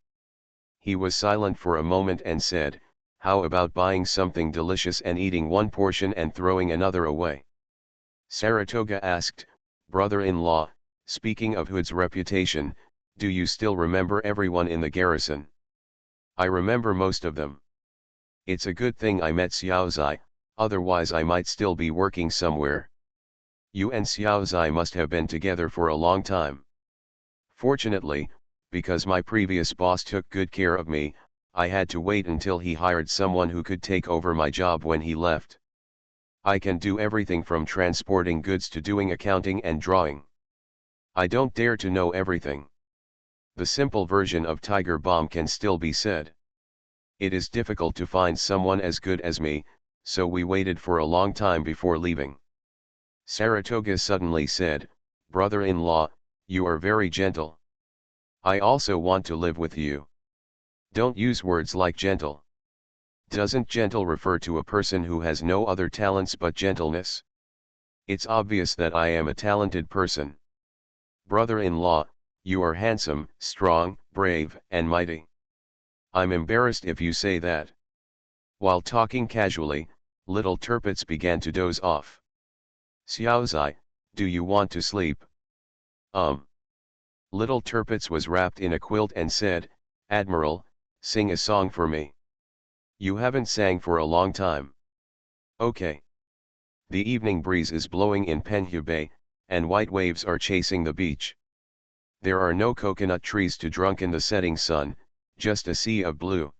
He was silent for a moment and said, how about buying something delicious and eating one portion and throwing another away? Saratoga asked, brother-in-law, speaking of Hood's reputation, do you still remember everyone in the garrison? I remember most of them. It's a good thing I met Xiaozai, otherwise I might still be working somewhere. You and Xiaozai must have been together for a long time. Fortunately, because my previous boss took good care of me, I had to wait until he hired someone who could take over my job when he left. I can do everything from transporting goods to doing accounting and drawing. I don't dare to know everything. The simple version of Tiger Bomb can still be said. It is difficult to find someone as good as me, so we waited for a long time before leaving. Saratoga suddenly said, "Brother-in-law, you are very gentle. I also want to live with you." Don't use words like gentle. Doesn't gentle refer to a person who has no other talents but gentleness? It's obvious that I am a talented person. Brother-in-law, you are handsome, strong, brave, and mighty. I'm embarrassed if you say that. While talking casually, little Turpitz began to doze off. "Xiaozai, do you want to sleep?" Little Turpitz was wrapped in a quilt and said, "Admiral, sing a song for me. You haven't sang for a long time." "Okay." The evening breeze is blowing in Penhu Bay, and white waves are chasing the beach. There are no coconut trees to drunk in the setting sun, just a sea of blue.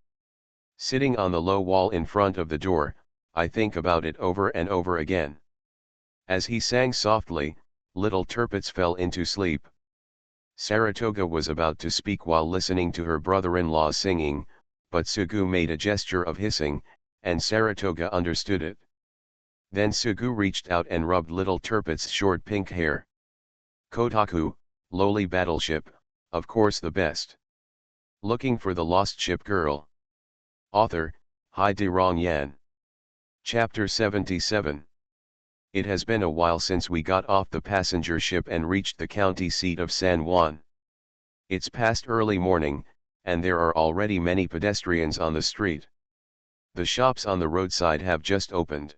Sitting on the low wall in front of the door, I think about it over and over again. As he sang softly, little Turpitz fell into sleep. Saratoga was about to speak while listening to her brother-in-law singing, but Sugu made a gesture of hissing, and Saratoga understood it. Then Sugu reached out and rubbed little Turpitz's short pink hair. "Kotaku, lowly battleship, of course the best. Looking for the lost ship girl." Author, Hai De Rong Yan. Chapter 77. It has been a while since we got off the passenger ship and reached the county seat of San Juan. It's past early morning, and there are already many pedestrians on the street. The shops on the roadside have just opened.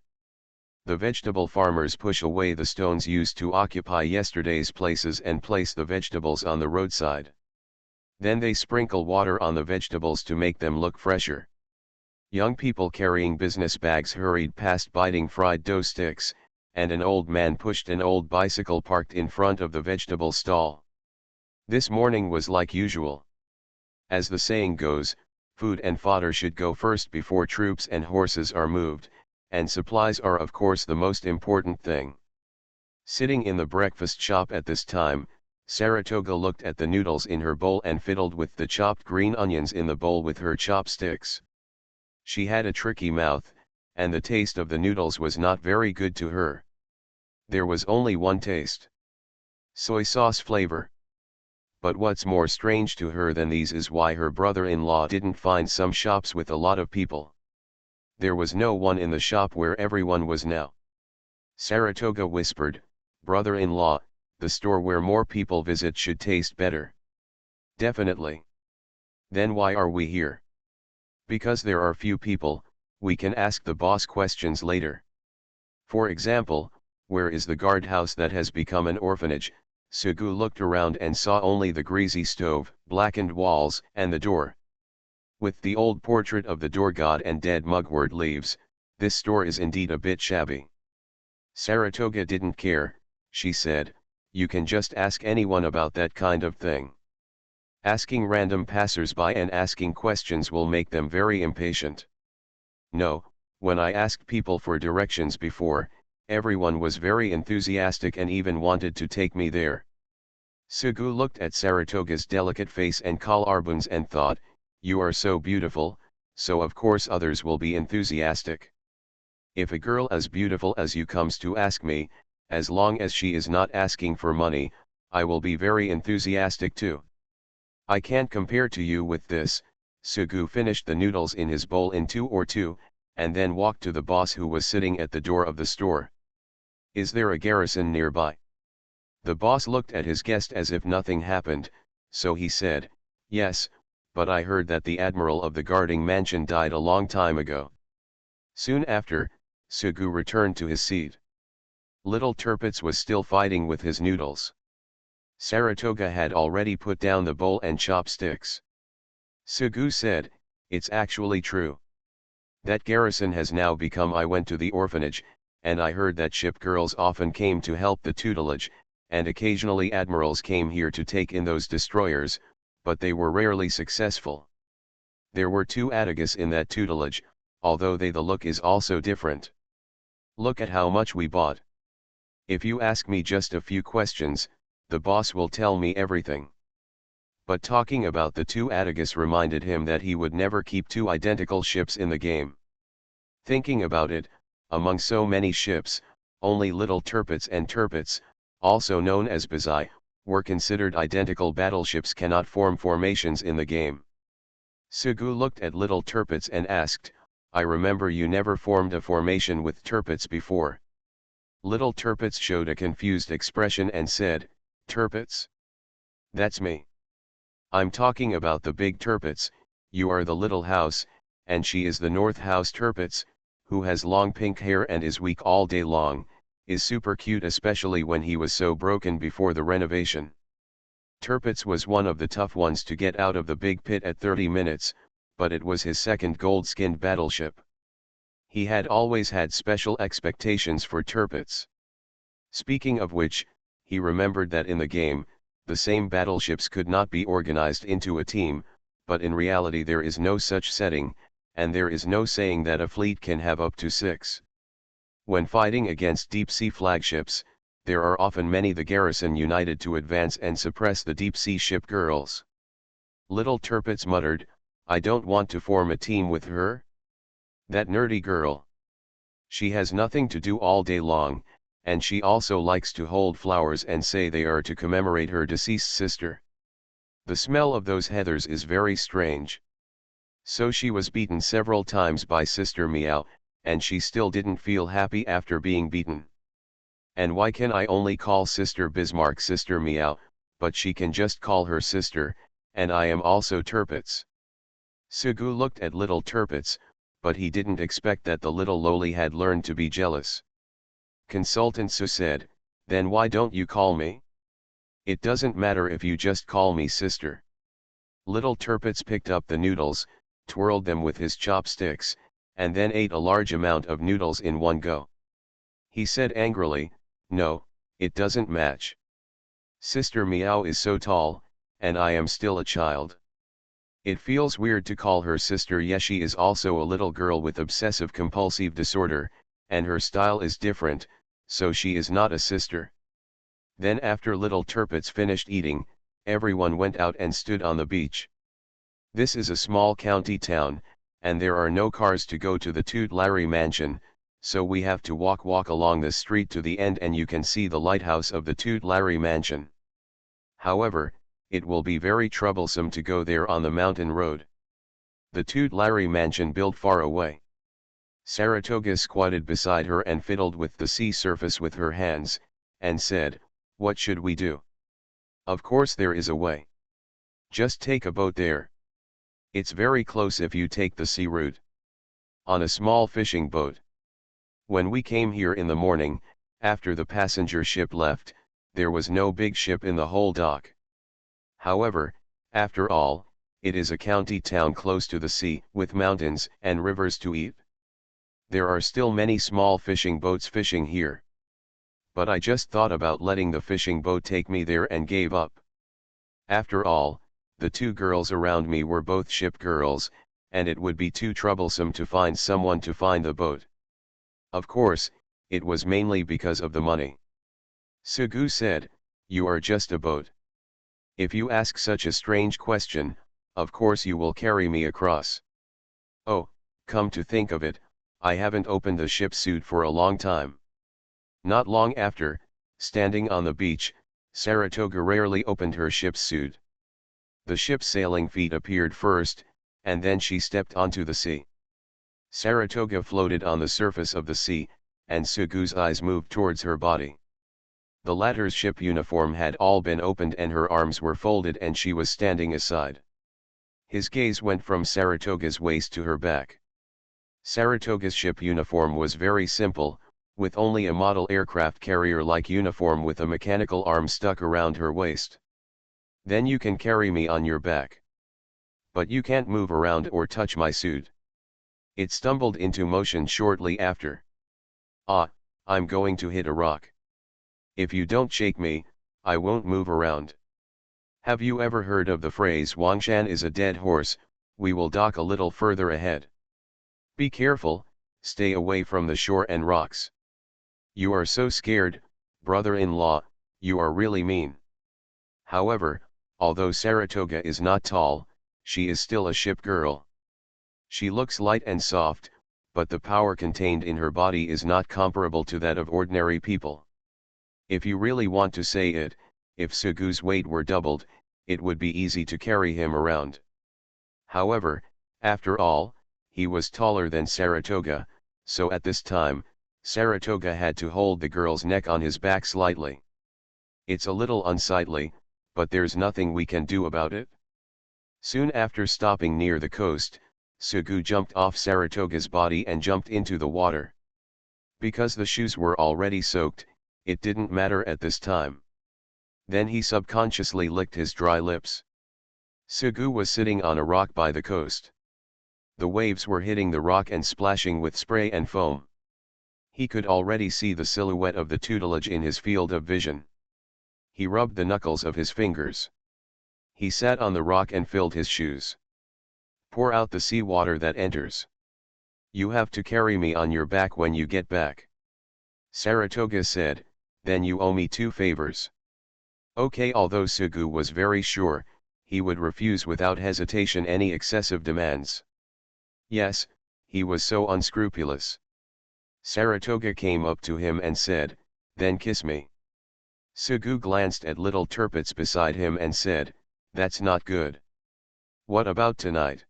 The vegetable farmers push away the stones used to occupy yesterday's places and place the vegetables on the roadside. Then they sprinkle water on the vegetables to make them look fresher. Young people carrying business bags hurried past biting fried dough sticks, and an old man pushed an old bicycle parked in front of the vegetable stall. This morning was like usual. As the saying goes, food and fodder should go first before troops and horses are moved, and supplies are of course the most important thing. Sitting in the breakfast shop at this time, Saratoga looked at the noodles in her bowl and fiddled with the chopped green onions in the bowl with her chopsticks. She had a tricky mouth, and the taste of the noodles was not very good to her. There was only one taste: soy sauce flavor. But what's more strange to her than these is why her brother-in-law didn't find some shops with a lot of people. There was no one in the shop where everyone was now. Saratoga whispered, "Brother-in-law, the store where more people visit should taste better." "Definitely." "Then why are we here?" "Because there are few people, we can ask the boss questions later. For example, where is the guardhouse that has become an orphanage?" Sugu looked around and saw only the greasy stove, blackened walls, and the door. With the old portrait of the door god and dead mugwort leaves, this store is indeed a bit shabby. Saratoga didn't care. She said, "You can just ask anyone about that kind of thing. Asking random passers-by and asking questions will make them very impatient." "No, when I asked people for directions before, everyone was very enthusiastic and even wanted to take me there." Sugu looked at Saratoga's delicate face and collarbones and thought, "You are so beautiful, so of course others will be enthusiastic. If a girl as beautiful as you comes to ask me, as long as she is not asking for money, I will be very enthusiastic too. I can't compare to you with this." Sugu finished the noodles in his bowl in 2 or 2, and then walked to the boss who was sitting at the door of the store. "Is there a garrison nearby?" The boss looked at his guest as if nothing happened, so he said, "Yes, but I heard that the admiral of the guarding mansion died a long time ago." Soon after, Sugu returned to his seat. Little Turpitz was still fighting with his noodles. Saratoga had already put down the bowl and chopsticks. Sugu said, "It's actually true. That garrison has now become. I went to the orphanage, and I heard that ship girls often came to help the tutelage, and occasionally admirals came here to take in those destroyers, but they were rarely successful. There were 2 Atticus in that tutelage, although the look is also different. Look at how much we bought. If you ask me just a few questions, the boss will tell me everything. But talking about the two Atticus reminded him that he would never keep two identical ships in the game. Thinking about it, among so many ships, only little turpets and turpets, also known as bazai, were considered identical. Battleships cannot form formations in the game. Sugu looked at little turpets and asked, "I remember you never formed a formation with turpets before." Little turpets showed a confused expression and said, "Turpets? That's me. I'm talking about the big turpets. You are the little house, and she is the North House turpets, who has long pink hair and is weak all day long, is super cute especially when he was so broken before the renovation." Turpets was one of the tough ones to get out of the big pit at 30 minutes, but it was his second gold-skinned battleship. He had always had special expectations for turpets. Speaking of which, he remembered that in the game, the same battleships could not be organized into a team, but in reality there is no such setting, and there is no saying that a fleet can have up to 6. When fighting against deep-sea flagships, there are often many the garrison united to advance and suppress the deep-sea ship girls. Little turpets muttered, "I don't want to form a team with her. That nerdy girl. She has nothing to do all day long, and she also likes to hold flowers and say they are to commemorate her deceased sister. The smell of those heathers is very strange." So she was beaten several times by Sister Meow, and she still didn't feel happy after being beaten. And why can I only call Sister Bismarck Sister Meow, but she can just call her sister, and I am also turpets. Sugu looked at little turpets, but he didn't expect that the little lowly had learned to be jealous. Consultant Su said, "Then why don't you call me? It doesn't matter if you just call me sister." Little turpets picked up the noodles, twirled them with his chopsticks, and then ate a large amount of noodles in one go. He said angrily, "No, it doesn't match. Sister Meow is so tall, and I am still a child. It feels weird to call her sister. Yes, she is also a little girl with obsessive-compulsive disorder, and her style is different, so she is not a sister." Then after little turpets finished eating, everyone went out and stood on the beach. This is a small county town, and there are no cars to go to the Toot Larry mansion, so we have to walk along the street to the end and you can see the lighthouse of the Toot Larry mansion. However, it will be very troublesome to go there on the mountain road. The Toot Larry mansion built far away. Saratoga squatted beside her and fiddled with the sea surface with her hands, and said, "What should we do? Of course there is a way. Just take a boat there. It's very close if you take the sea route. On a small fishing boat. When we came here in the morning, after the passenger ship left, there was no big ship in the whole dock. However, after all, it is a county town close to the sea, with mountains and rivers to eat. There are still many small fishing boats fishing here. But I just thought about letting the fishing boat take me there and gave up. After all, the two girls around me were both ship girls, and it would be too troublesome to find someone to find the boat. Of course, it was mainly because of the money." Sugu said, "You are just a boat. If you ask such a strange question, of course you will carry me across. Oh, come to think of it, I haven't opened the ship suit for a long time." Not long after, standing on the beach, Saratoga rarely opened her ship's suit. The ship's sailing feet appeared first, and then she stepped onto the sea. Saratoga floated on the surface of the sea, and Sugu's eyes moved towards her body. The latter's ship uniform had all been opened and her arms were folded and she was standing aside. His gaze went from Saratoga's waist to her back. Saratoga's ship uniform was very simple, with only a model aircraft carrier-like uniform with a mechanical arm stuck around her waist. "Then you can carry me on your back. But you can't move around or touch my suit." It stumbled into motion shortly after. "Ah, I'm going to hit a rock. If you don't shake me, I won't move around." Have you ever heard of the phrase "Wangshan is a dead horse"? We will dock a little further ahead. Be careful, stay away from the shore and rocks. You are so scared, brother-in-law, you are really mean. However, although Saratoga is not tall, she is still a ship girl. She looks light and soft, but the power contained in her body is not comparable to that of ordinary people. If you really want to say it, if Sugu's weight were doubled, it would be easy to carry him around. However, after all, he was taller than Saratoga, so at this time, Saratoga had to hold the girl's neck on his back slightly. It's a little unsightly, but there's nothing we can do about it. Soon after stopping near the coast, Sugu jumped off Saratoga's body and jumped into the water. Because the shoes were already soaked, it didn't matter at this time. Then he subconsciously licked his dry lips. Sugu was sitting on a rock by the coast. The waves were hitting the rock and splashing with spray and foam. He could already see the silhouette of the tutelage in his field of vision. He rubbed the knuckles of his fingers. He sat on the rock and filled his shoes. Pour out the sea water that enters. You have to carry me on your back when you get back. Saratoga said, then you owe me 2 favors. Okay, although Sugu was very sure, he would refuse without hesitation any excessive demands. Yes, he was so unscrupulous. Saratoga came up to him and said, then kiss me. Sugu glanced at little Tirpitz beside him and said, that's not good. What about tonight?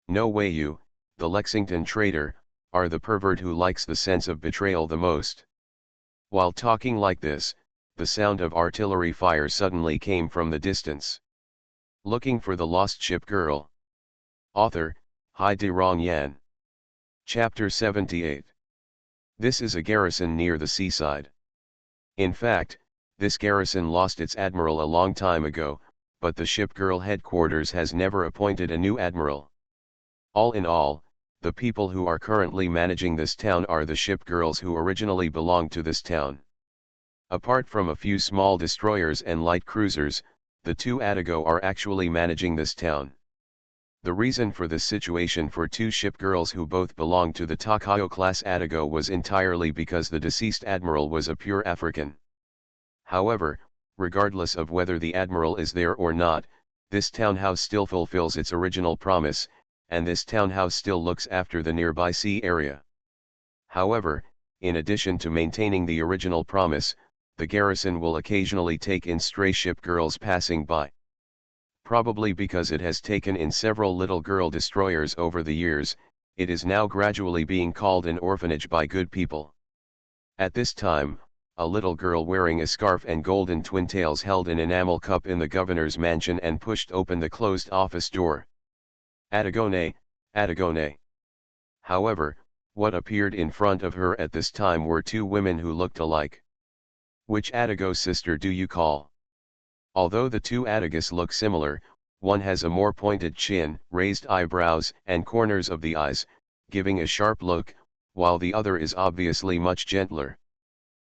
No way, you, the Lexington traitor, are the pervert who likes the sense of betrayal the most. While talking like this, the sound of artillery fire suddenly came from the distance. Looking for the lost ship girl. Author, Hai De Rong Yan. Chapter 78. This is a garrison near the seaside. In fact, this garrison lost its admiral a long time ago, but the ship girl headquarters has never appointed a new admiral. All in all, the people who are currently managing this town are the ship girls who originally belonged to this town. Apart from a few small destroyers and light cruisers, the 2 Atago are actually managing this town. The reason for this situation for 2 ship girls who both belonged to the Takao class Atago was entirely because the deceased admiral was a pure African. However, regardless of whether the admiral is there or not, this townhouse still fulfills its original promise, and this townhouse still looks after the nearby sea area. However, in addition to maintaining the original promise, the garrison will occasionally take in stray ship girls passing by. Probably because it has taken in several little girl destroyers over the years, it is now gradually being called an orphanage by good people. At this time, a little girl wearing a scarf and golden twintails held an enamel cup in the governor's mansion and pushed open the closed office door. Atagone, Atagone. However, what appeared in front of her at this time were 2 women who looked alike. Which Atago sister do you call? Although the 2 Atagas look similar, one has a more pointed chin, raised eyebrows and corners of the eyes, giving a sharp look, while the other is obviously much gentler.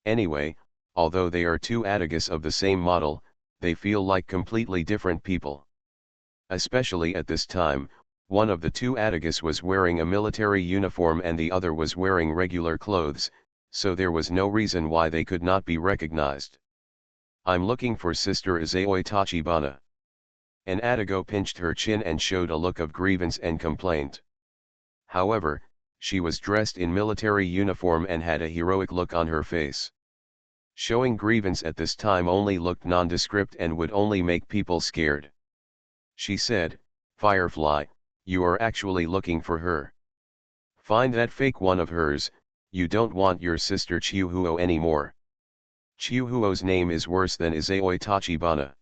Anyway, although they are 2 Atagas of the same model, they feel like completely different people. Especially at this time, one of the 2 Atagas was wearing a military uniform and the other was wearing regular clothes, so there was no reason why they could not be recognized. I'm looking for Sister Izayoi Tachibana. An Atago pinched her chin and showed a look of grievance and complaint. However, she was dressed in military uniform and had a heroic look on her face. Showing grievance at this time only looked nondescript and would only make people scared. She said, Firefly, you are actually looking for her. Find that fake one of hers, you don't want your sister Chiuhuo anymore. Chiuhuo's name is worse than Izayoi Tachibana.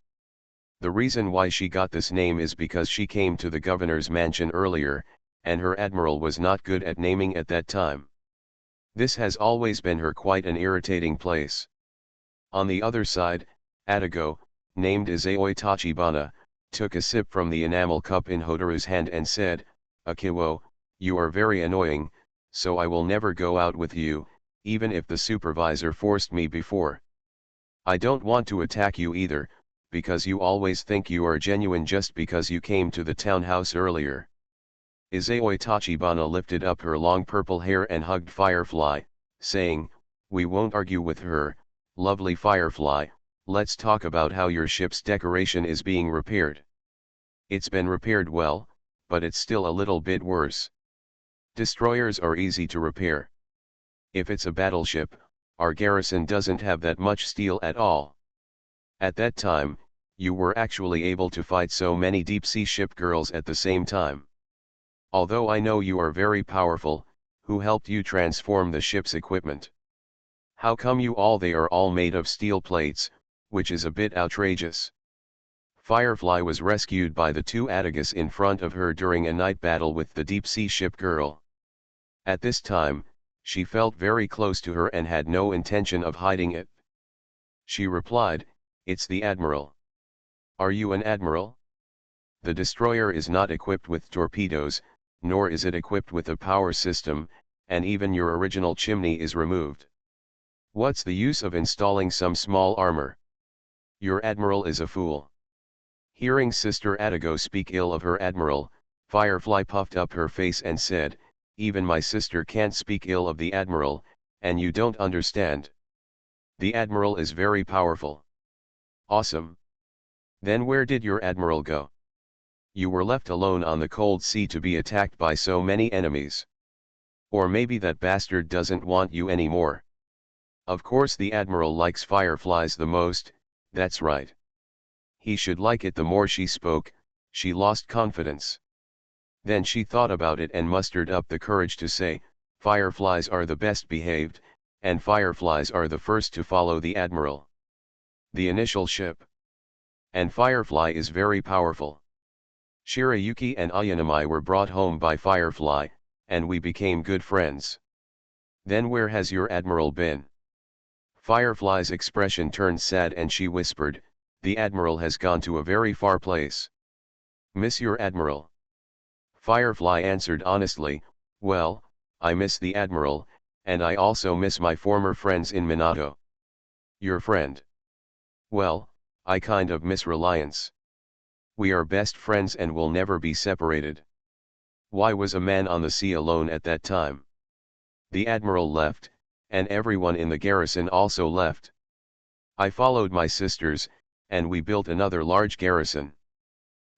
The reason why she got this name is because she came to the governor's mansion earlier, and her admiral was not good at naming at that time. This has always been her quite an irritating place. On the other side, Atago, named Izayoi Tachibana, took a sip from the enamel cup in Hotaru's hand and said, Akiwo, you are very annoying, so I will never go out with you, even if the supervisor forced me before. I don't want to attack you either, because you always think you are genuine just because you came to the townhouse earlier. Izayoi Tachibana lifted up her long purple hair and hugged Firefly, saying, we won't argue with her, lovely Firefly, let's talk about how your ship's decoration is being repaired. It's been repaired well, but it's still a little bit worse. Destroyers are easy to repair. If it's a battleship, our garrison doesn't have that much steel at all. At that time, you were actually able to fight so many deep-sea ship girls at the same time. Although I know you are very powerful, who helped you transform the ship's equipment? How come they are all made of steel plates, which is a bit outrageous. Firefly was rescued by the two Atticus in front of her during a night battle with the deep-sea ship girl. At this time, she felt very close to her and had no intention of hiding it. She replied, "It's the Admiral." "Are you an Admiral?" "The destroyer is not equipped with torpedoes, nor is it equipped with a power system, and even your original chimney is removed. What's the use of installing some small armor? Your Admiral is a fool." Hearing Sister Attigo speak ill of her Admiral, Firefly puffed up her face and said, "Even my sister can't speak ill of the Admiral, and you don't understand. The Admiral is very powerful." "Awesome. Then where did your Admiral go? You were left alone on the cold sea to be attacked by so many enemies. Or maybe that bastard doesn't want you anymore." Of course the Admiral likes Fireflies the most, that's right. He should like it. The more she spoke, she lost confidence. Then she thought about it and mustered up the courage to say, "Fireflies are the best behaved, and Fireflies are the first to follow the Admiral. The initial ship. And Firefly is very powerful. Shirayuki and Ayanami were brought home by Firefly, and we became good friends." "Then where has your Admiral been?" Firefly's expression turned sad and she whispered, "The Admiral has gone to a very far place." "Miss your Admiral?" Firefly answered honestly, "Well, I miss the Admiral, and I also miss my former friends in Minato." "Your friend?" "Well, I kind of miss Reliance. We are best friends and will never be separated." "Why was a man on the sea alone at that time?" "The Admiral left, and everyone in the garrison also left. I followed my sisters, and we built another large garrison.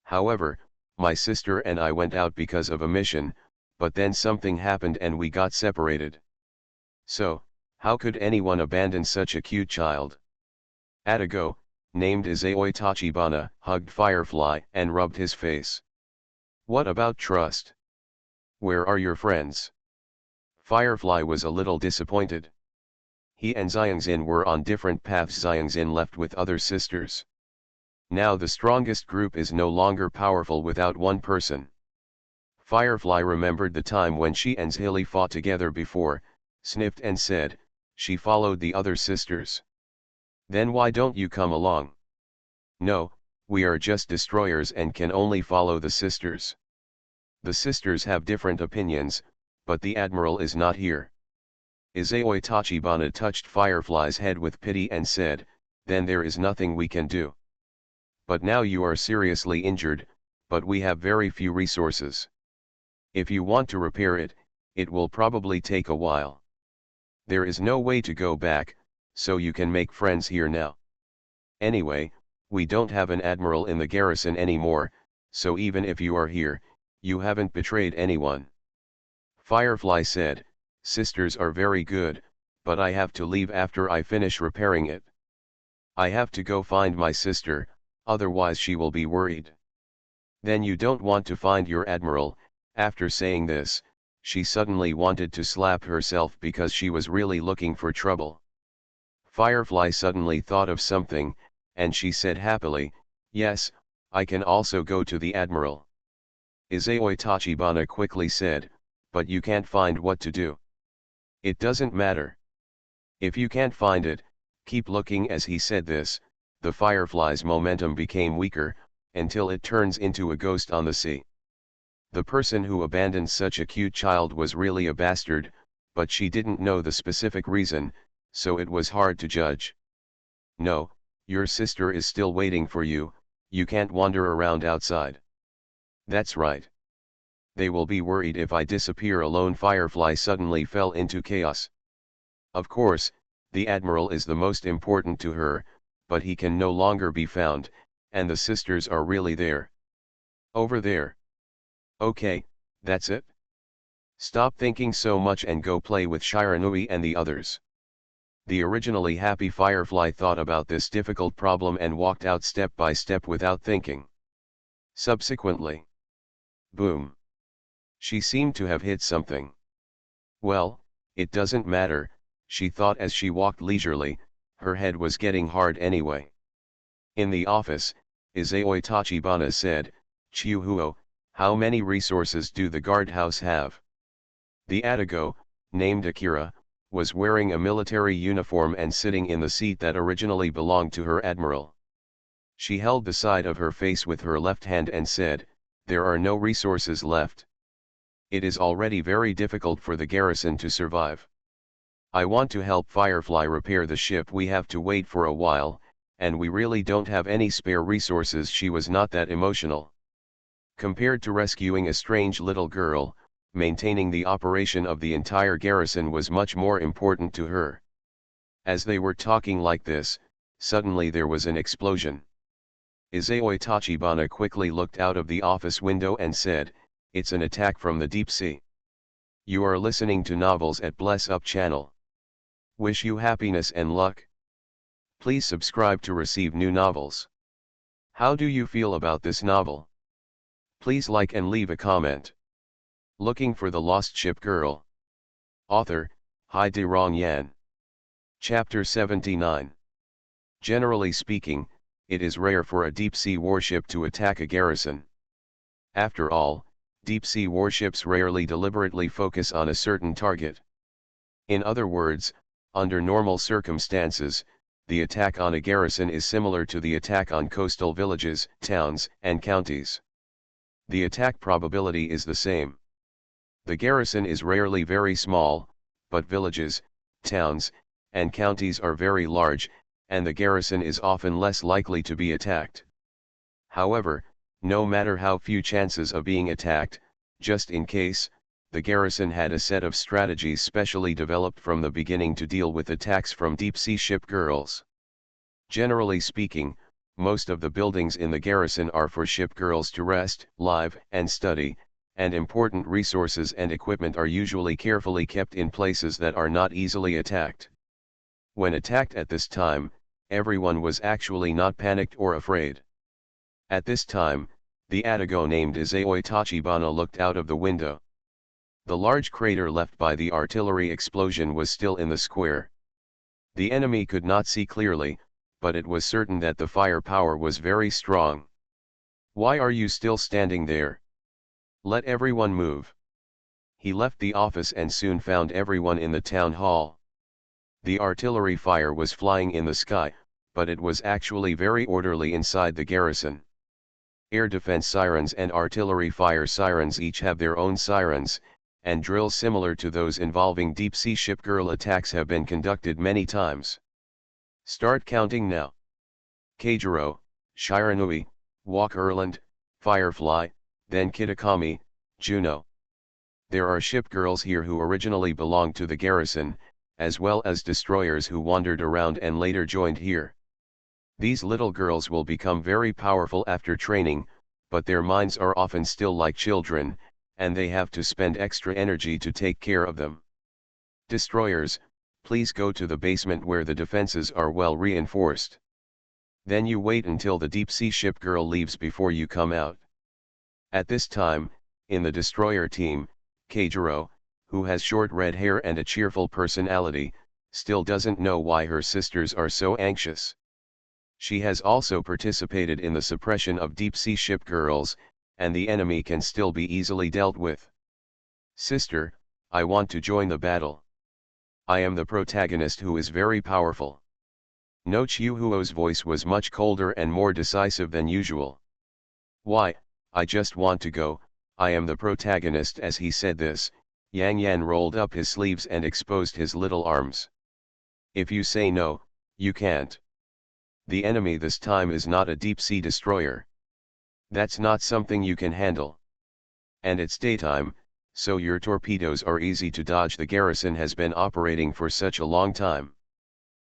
However, my sister and I went out because of a mission, but then something happened and we got separated." "So, how could anyone abandon such a cute child?" Attigo, named Izayoi Tachibana, hugged Firefly and rubbed his face. "What about trust? Where are your friends?" Firefly was a little disappointed. He and Xiangxin were on different paths. Xiangxin left with other sisters. Now the strongest group is no longer powerful without one person. Firefly remembered the time when she and Zhili fought together before, sniffed and said, "She followed the other sisters." "Then why don't you come along?" "No, we are just destroyers and can only follow the sisters." "The sisters have different opinions, but the Admiral is not here." Izayoi Tachibana touched Firefly's head with pity and said, "Then there is nothing we can do. But now you are seriously injured, but we have very few resources. If you want to repair it, it will probably take a while. There is no way to go back, so you can make friends here now. Anyway, we don't have an Admiral in the garrison anymore, so even if you are here, you haven't betrayed anyone." Firefly said, "Sisters are very good, but I have to leave after I finish repairing it. I have to go find my sister, otherwise she will be worried." "Then you don't want to find your Admiral?" After saying this, she suddenly wanted to slap herself because she was really looking for trouble. Firefly suddenly thought of something, and she said happily, "Yes, I can also go to the Admiral." Izayoi Tachibana quickly said, "But you can't find what to do." "It doesn't matter. If you can't find it, keep looking." As he said this, the Firefly's momentum became weaker, until it turns into a ghost on the sea. The person who abandoned such a cute child was really a bastard, but she didn't know the specific reason, so it was hard to judge. "No, your sister is still waiting for you, you can't wander around outside." "That's right. They will be worried if I disappear alone." Firefly suddenly fell into chaos. Of course, the Admiral is the most important to her, but he can no longer be found, and the sisters are really there. Over there. Okay, that's it. Stop thinking so much and go play with Shiranui and the others. The originally happy Firefly thought about this difficult problem and walked out step by step without thinking. Subsequently, boom. She seemed to have hit something. Well, it doesn't matter, she thought as she walked leisurely, her head was getting hard anyway. In the office, Izao Tachibana said, "Chiuhuo, how many resources do the guardhouse have?" The Atago, named Akira, was wearing a military uniform and sitting in the seat that originally belonged to her admiral. She held the side of her face with her left hand and said, "There are no resources left. It is already very difficult for the garrison to survive. I want to help Firefly repair the ship. We have to wait for a while, and we really don't have any spare resources." She was not that emotional. Compared to rescuing a strange little girl, maintaining the operation of the entire garrison was much more important to her. As they were talking like this, suddenly there was an explosion. Izao Tachibana quickly looked out of the office window and said, "It's an attack from the deep sea." You are listening to Novels at Bless Up channel. Wish you happiness and luck. Please subscribe to receive new novels. How do you feel about this novel? Please like and leave a comment. Looking for the Lost Ship Girl. Author, Hai De Rong Yan. Chapter 79. Generally speaking, it is rare for a deep-sea warship to attack a garrison. After all, deep-sea warships rarely deliberately focus on a certain target. In other words, under normal circumstances, the attack on a garrison is similar to the attack on coastal villages, towns, and counties. The attack probability is the same. The garrison is rarely very small, but villages, towns, and counties are very large, and the garrison is often less likely to be attacked. However, no matter how few chances of being attacked, just in case, the garrison had a set of strategies specially developed from the beginning to deal with attacks from deep-sea ship girls. Generally speaking, most of the buildings in the garrison are for ship girls to rest, live, and study, and important resources and equipment are usually carefully kept in places that are not easily attacked. When attacked at this time, everyone was actually not panicked or afraid. At this time, the Atago named Izao Tachibana looked out of the window. The large crater left by the artillery explosion was still in the square. The enemy could not see clearly, but it was certain that the firepower was very strong. "Why are you still standing there? Let everyone move." He left the office and soon found everyone in the town hall. The artillery fire was flying in the sky, but it was actually very orderly inside the garrison. Air defense sirens and artillery fire sirens each have their own sirens, and drills similar to those involving deep-sea ship girl attacks have been conducted many times. Start counting now. Keijiro, Shiranui, Walk Erland, Firefly, then Kitakami, Juno. There are ship girls here who originally belonged to the garrison, as well as destroyers who wandered around and later joined here. These little girls will become very powerful after training, but their minds are often still like children, and they have to spend extra energy to take care of them. Destroyers, please go to the basement where the defenses are well reinforced. Then you wait until the deep-sea ship girl leaves before you come out. At this time, in the destroyer team, Keijiro, who has short red hair and a cheerful personality, still doesn't know why her sisters are so anxious. She has also participated in the suppression of deep-sea ship girls, and the enemy can still be easily dealt with. "Sister, I want to join the battle. I am the protagonist who is very powerful." No Chiuhuo's voice was much colder and more decisive than usual. "Why, I just want to go, I am the protagonist." As he said this, Yang Yan rolled up his sleeves and exposed his little arms. "If you say no, you can't. The enemy this time is not a deep-sea destroyer. That's not something you can handle. And it's daytime, so your torpedoes are easy to dodge. The garrison has been operating for such a long time.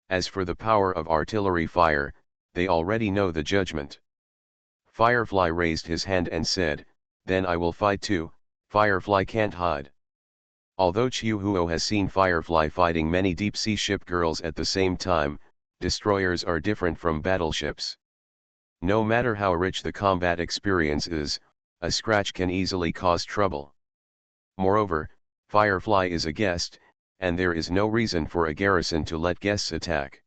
As for the power of artillery fire, they already know the judgment. Firefly raised his hand and said, "Then I will fight too." Firefly can't hide. Although Chiuhuo has seen Firefly fighting many deep-sea ship girls at the same time, destroyers are different from battleships. No matter how rich the combat experience is, a scratch can easily cause trouble. Moreover, Firefly is a guest, and there is no reason for a garrison to let guests attack.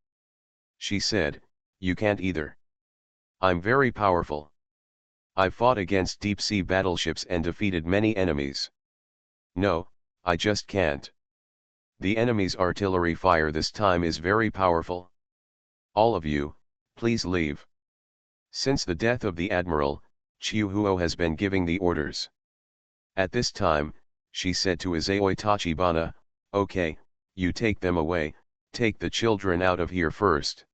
She said, "You can't either. I'm very powerful. I've fought against deep-sea battleships and defeated many enemies. No, I just can't. The enemy's artillery fire this time is very powerful. All of you, please leave." Since the death of the admiral, Chiuhuo has been giving the orders. At this time, she said to Izayoi Tachibana, "Okay, you take them away, take the children out of here first.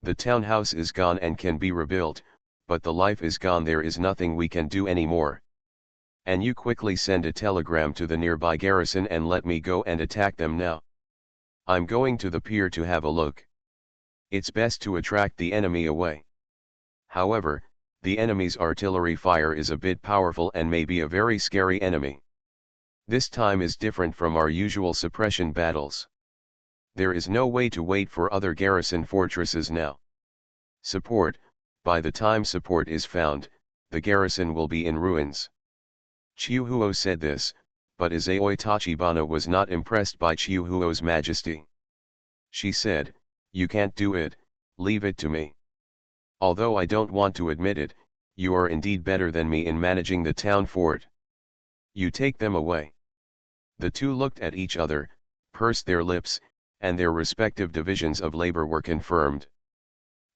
The townhouse is gone and can be rebuilt, but the life is gone, there is nothing we can do anymore. And you quickly send a telegram to the nearby garrison and let me go and attack them now. I'm going to the pier to have a look. It's best to attract the enemy away. However, the enemy's artillery fire is a bit powerful and may be a very scary enemy. This time is different from our usual suppression battles. There is no way to wait for other garrison fortresses now. Support, by the time support is found, the garrison will be in ruins." Chiuhuo said this, but Izayoi Tachibana was not impressed by Chiuhuo's majesty. She said, "You can't do it, leave it to me. Although I don't want to admit it, you are indeed better than me in managing the town fort. You take them away." The two looked at each other, pursed their lips, and their respective divisions of labor were confirmed.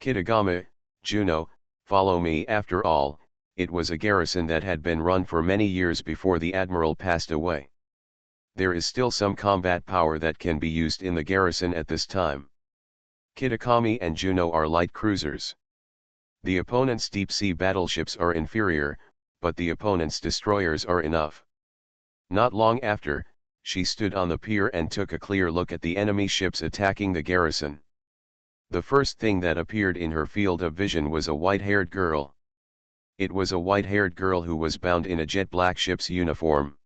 "Kitagami, Juno, follow me." After all, it was a garrison that had been run for many years before the admiral passed away. There is still some combat power that can be used in the garrison at this time. Kitagami and Juno are light cruisers. The opponent's deep-sea battleships are inferior, but the opponent's destroyers are enough. Not long after, she stood on the pier and took a clear look at the enemy ships attacking the garrison. The first thing that appeared in her field of vision was a white-haired girl. It was a white-haired girl who was bound in a jet-black ship's uniform.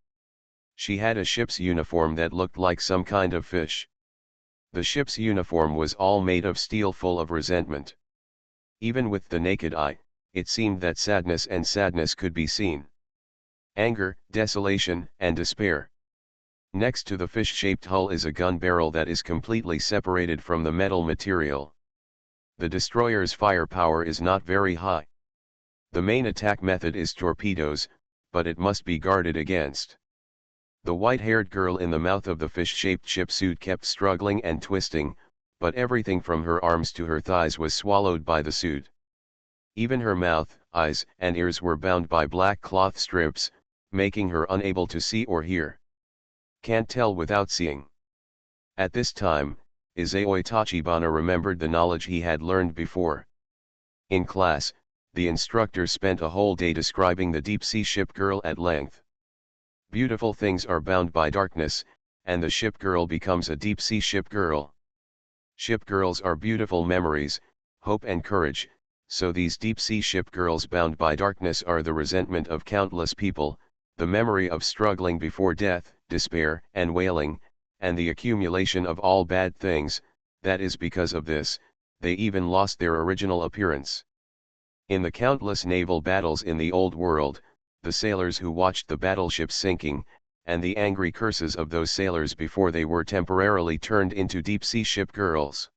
She had a ship's uniform that looked like some kind of fish. The ship's uniform was all made of steel, full of resentment. Even with the naked eye, it seemed that sadness could be seen. Anger, desolation, and despair. Next to the fish-shaped hull is a gun barrel that is completely separated from the metal material. The destroyer's firepower is not very high. The main attack method is torpedoes, but it must be guarded against. The white-haired girl in the mouth of the fish-shaped ship suit kept struggling and twisting, but everything from her arms to her thighs was swallowed by the suit. Even her mouth, eyes, and ears were bound by black cloth strips, making her unable to see or hear. Can't tell without seeing. At this time, Izayoi Tachibana remembered the knowledge he had learned before. In class, the instructor spent a whole day describing the deep-sea ship girl at length. Beautiful things are bound by darkness, and the ship girl becomes a deep-sea ship girl. Ship girls are beautiful memories, hope and courage, so these deep-sea ship girls bound by darkness are the resentment of countless people, the memory of struggling before death, despair and wailing, and the accumulation of all bad things. That is because of this, they even lost their original appearance. In the countless naval battles in the Old World, the sailors who watched the battleships sinking, and the angry curses of those sailors before they were temporarily turned into deep-sea ship girls.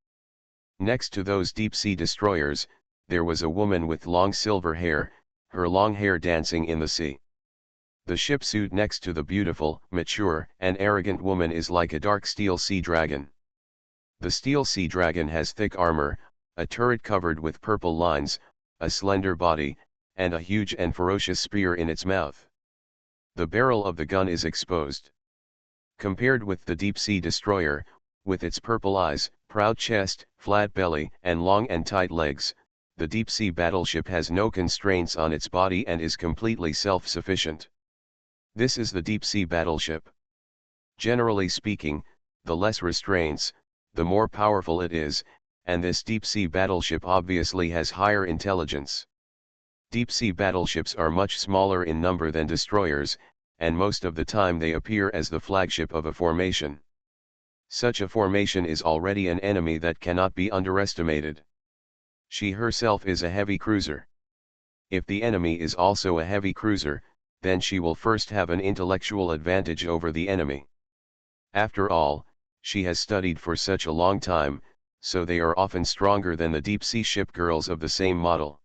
Next to those deep-sea destroyers, there was a woman with long silver hair, her long hair dancing in the sea. The ship suit next to the beautiful, mature, and arrogant woman is like a dark steel sea dragon. The steel sea dragon has thick armor, a turret covered with purple lines, a slender body, and a huge and ferocious spear in its mouth. The barrel of the gun is exposed. Compared with the deep-sea destroyer, with its purple eyes, proud chest, flat belly, and long and tight legs, the deep-sea battleship has no constraints on its body and is completely self-sufficient. This is the deep-sea battleship. Generally speaking, the less restraints, the more powerful it is, and this deep-sea battleship obviously has higher intelligence. Deep-sea battleships are much smaller in number than destroyers, and most of the time they appear as the flagship of a formation. Such a formation is already an enemy that cannot be underestimated. She herself is a heavy cruiser. If the enemy is also a heavy cruiser, then she will first have an intellectual advantage over the enemy. After all, she has studied for such a long time, so they are often stronger than the deep-sea ship girls of the same model.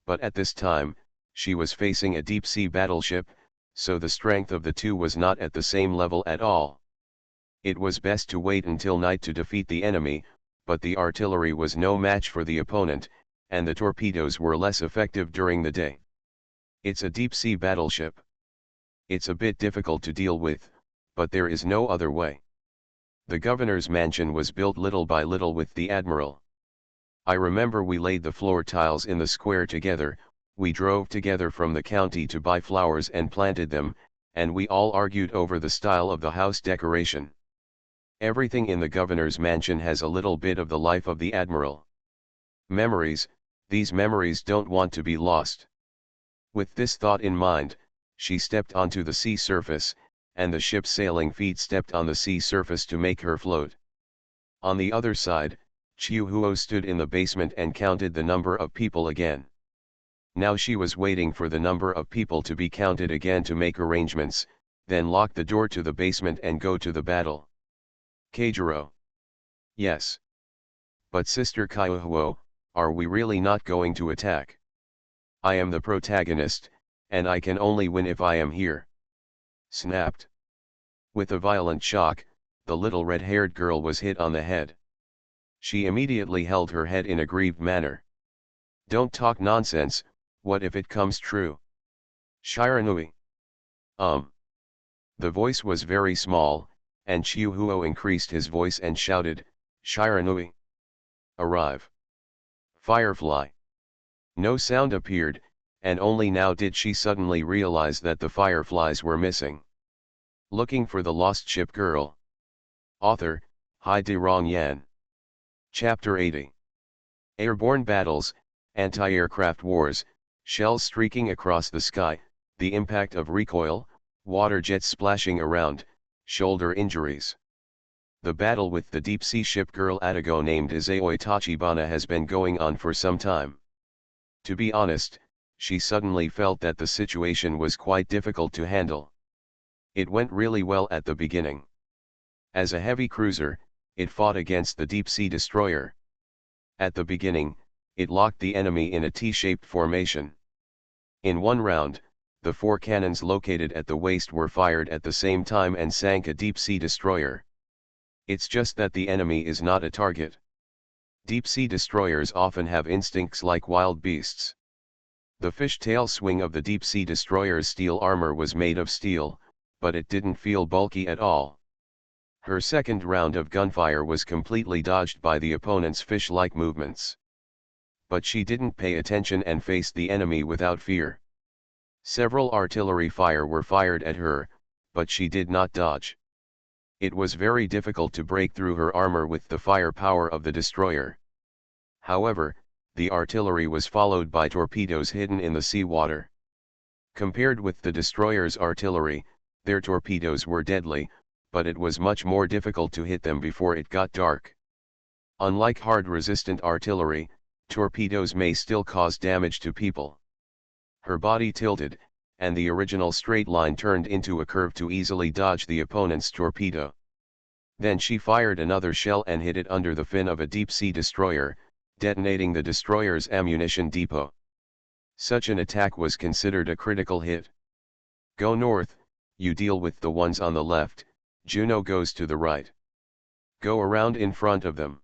But at this time, she was facing a deep-sea battleship, so the strength of the two was not at the same level at all. It was best to wait until night to defeat the enemy, but the artillery was no match for the opponent, and the torpedoes were less effective during the day. It's a deep-sea battleship. It's a bit difficult to deal with, but there is no other way. The governor's mansion was built little by little with the admiral. I remember we laid the floor tiles in the square together, we drove together from the county to buy flowers and planted them, and we all argued over the style of the house decoration. Everything in the governor's mansion has a little bit of the life of the admiral. Memories, these memories don't want to be lost. With this thought in mind, she stepped onto the sea surface, and the ship's sailing feet stepped on the sea surface to make her float. On the other side, Chiu Huo stood in the basement and counted the number of people again. Now she was waiting for the number of people to be counted again to make arrangements, then lock the door to the basement and go to the battle. Keijiro. Yes. But Sister Kaihuo, are we really not going to attack? I am the protagonist, and I can only win if I am here. Snapped. With a violent shock, the little red-haired girl was hit on the head. She immediately held her head in a grieved manner. Don't talk nonsense, what if it comes true? Shiranui. The voice was very small, and Chiu Huo increased his voice and shouted, Shiranui. Arrive. Firefly. No sound appeared, and only now did she suddenly realize that the fireflies were missing. Looking for the lost ship girl. Author, Hai De Rong Yan. Chapter 80. Airborne battles, anti-aircraft wars, shells streaking across the sky, the impact of recoil, water jets splashing around, shoulder injuries. The battle with the deep-sea ship girl Atago named Izayoi Tachibana has been going on for some time. To be honest, she suddenly felt that the situation was quite difficult to handle. It went really well at the beginning. As a heavy cruiser, it fought against the deep-sea destroyer. At the beginning, it locked the enemy in a T-shaped formation. In one round, the 4 cannons located at the waist were fired at the same time and sank a deep-sea destroyer. It's just that the enemy is not a target. Deep-sea destroyers often have instincts like wild beasts. The fishtail swing of the deep-sea destroyer's steel armor was made of steel, but it didn't feel bulky at all. Her second round of gunfire was completely dodged by the opponent's fish-like movements. But she didn't pay attention and faced the enemy without fear. Several artillery fire were fired at her, but she did not dodge. It was very difficult to break through her armor with the firepower of the destroyer. However, the artillery was followed by torpedoes hidden in the seawater. Compared with the destroyer's artillery, their torpedoes were deadly, but it was much more difficult to hit them before it got dark. Unlike hard-resistant artillery, torpedoes may still cause damage to people. Her body tilted, and the original straight line turned into a curve to easily dodge the opponent's torpedo. Then she fired another shell and hit it under the fin of a deep-sea destroyer, detonating the destroyer's ammunition depot. Such an attack was considered a critical hit. Go north, you deal with the ones on the left, Juno goes to the right. Go around in front of them.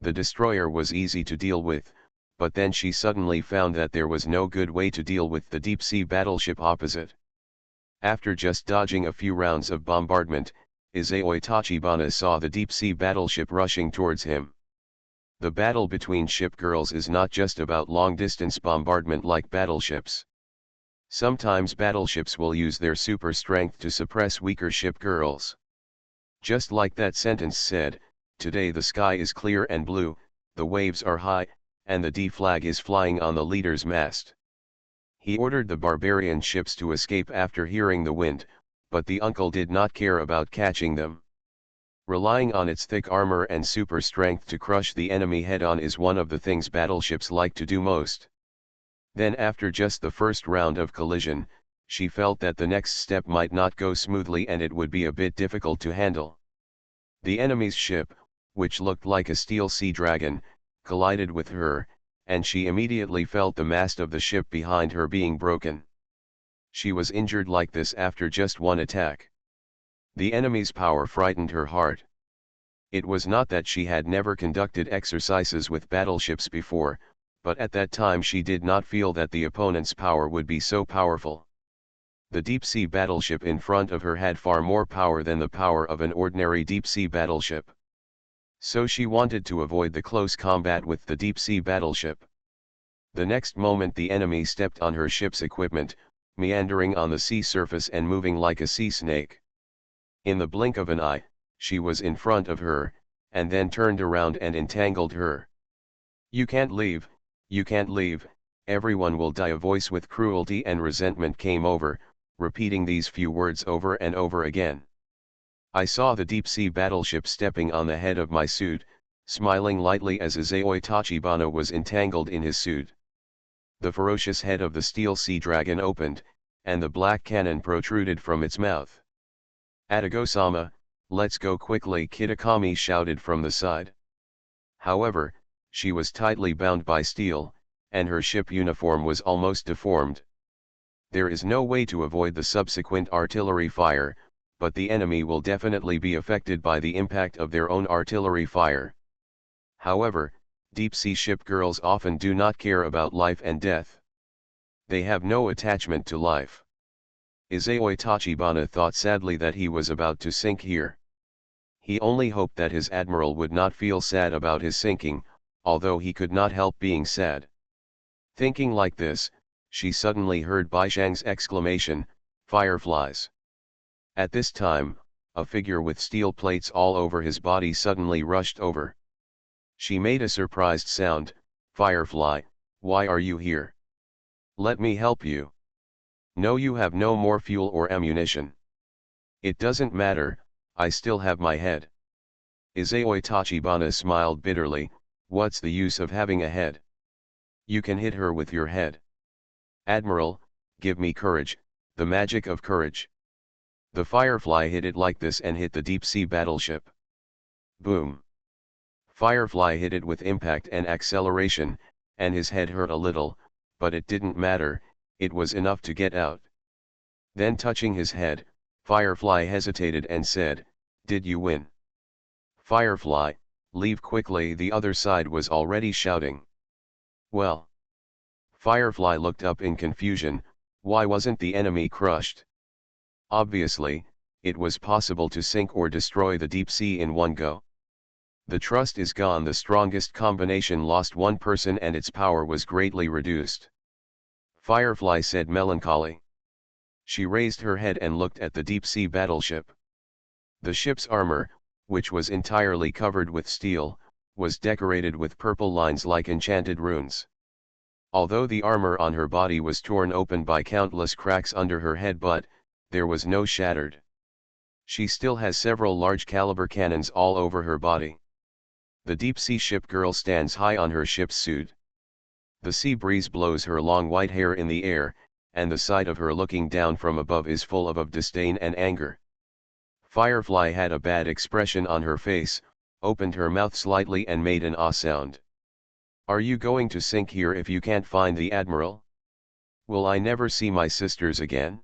The destroyer was easy to deal with, but then she suddenly found that there was no good way to deal with the deep-sea battleship opposite. After just dodging a few rounds of bombardment, Izayoi Tachibana saw the deep-sea battleship rushing towards him. The battle between ship girls is not just about long-distance bombardment like battleships. Sometimes battleships will use their super strength to suppress weaker ship girls. Just like that sentence said, today the sky is clear and blue, the waves are high, and the D flag is flying on the leader's mast. He ordered the barbarian ships to escape after hearing the wind, but the uncle did not care about catching them. Relying on its thick armor and super strength to crush the enemy head-on is one of the things battleships like to do most. Then after just the first round of collision, she felt that the next step might not go smoothly and it would be a bit difficult to handle. The enemy's ship, which looked like a steel sea dragon, collided with her, and she immediately felt the mast of the ship behind her being broken. She was injured like this after just one attack. The enemy's power frightened her heart. It was not that she had never conducted exercises with battleships before, but at that time she did not feel that the opponent's power would be so powerful. The deep-sea battleship in front of her had far more power than the power of an ordinary deep-sea battleship. So she wanted to avoid the close combat with the deep-sea battleship. The next moment the enemy stepped on her ship's equipment, meandering on the sea surface and moving like a sea snake. In the blink of an eye, she was in front of her, and then turned around and entangled her. "You can't leave, you can't leave, everyone will die." A voice with cruelty and resentment came over, repeating these few words over and over again. I saw the deep-sea battleship stepping on the head of my suit, smiling lightly as Izayoi Tachibana was entangled in his suit. The ferocious head of the steel sea dragon opened, and the black cannon protruded from its mouth. "Atago-sama, let's go quickly," Kitakami shouted from the side. However, she was tightly bound by steel, and her ship uniform was almost deformed. There is no way to avoid the subsequent artillery fire, but the enemy will definitely be affected by the impact of their own artillery fire. However, deep-sea ship girls often do not care about life and death. They have no attachment to life. Izayoi Tachibana thought sadly that he was about to sink here. He only hoped that his admiral would not feel sad about his sinking, although he could not help being sad. Thinking like this, she suddenly heard Baishang's exclamation, "Fireflies!" At this time, a figure with steel plates all over his body suddenly rushed over. She made a surprised sound, "Firefly, why are you here? Let me help you." "No, you have no more fuel or ammunition." "It doesn't matter, I still have my head." Izayoi Tachibana smiled bitterly, "What's the use of having a head? You can hit her with your head." "Admiral, give me courage, the magic of courage." The Firefly hit it like this and hit the deep-sea battleship. Boom! Firefly hit it with impact and acceleration, and his head hurt a little, but it didn't matter, it was enough to get out. Then touching his head, Firefly hesitated and said, "Did you win?" "Firefly, leave quickly," the other side was already shouting. "Well." Firefly looked up in confusion, why wasn't the enemy crushed? Obviously, it was possible to sink or destroy the deep sea in one go. The trust is gone, the strongest combination lost one person and its power was greatly reduced. Firefly said melancholy. She raised her head and looked at the deep-sea battleship. The ship's armor, which was entirely covered with steel, was decorated with purple lines like enchanted runes. Although the armor on her body was torn open by countless cracks under her head, but there was no shattered. She still has several large caliber cannons all over her body. The deep-sea ship girl stands high on her ship's suit. The sea breeze blows her long white hair in the air, and the sight of her looking down from above is full of disdain and anger. Firefly had a bad expression on her face, opened her mouth slightly and made an ah sound. "Are you going to sink here if you can't find the admiral? Will I never see my sisters again?"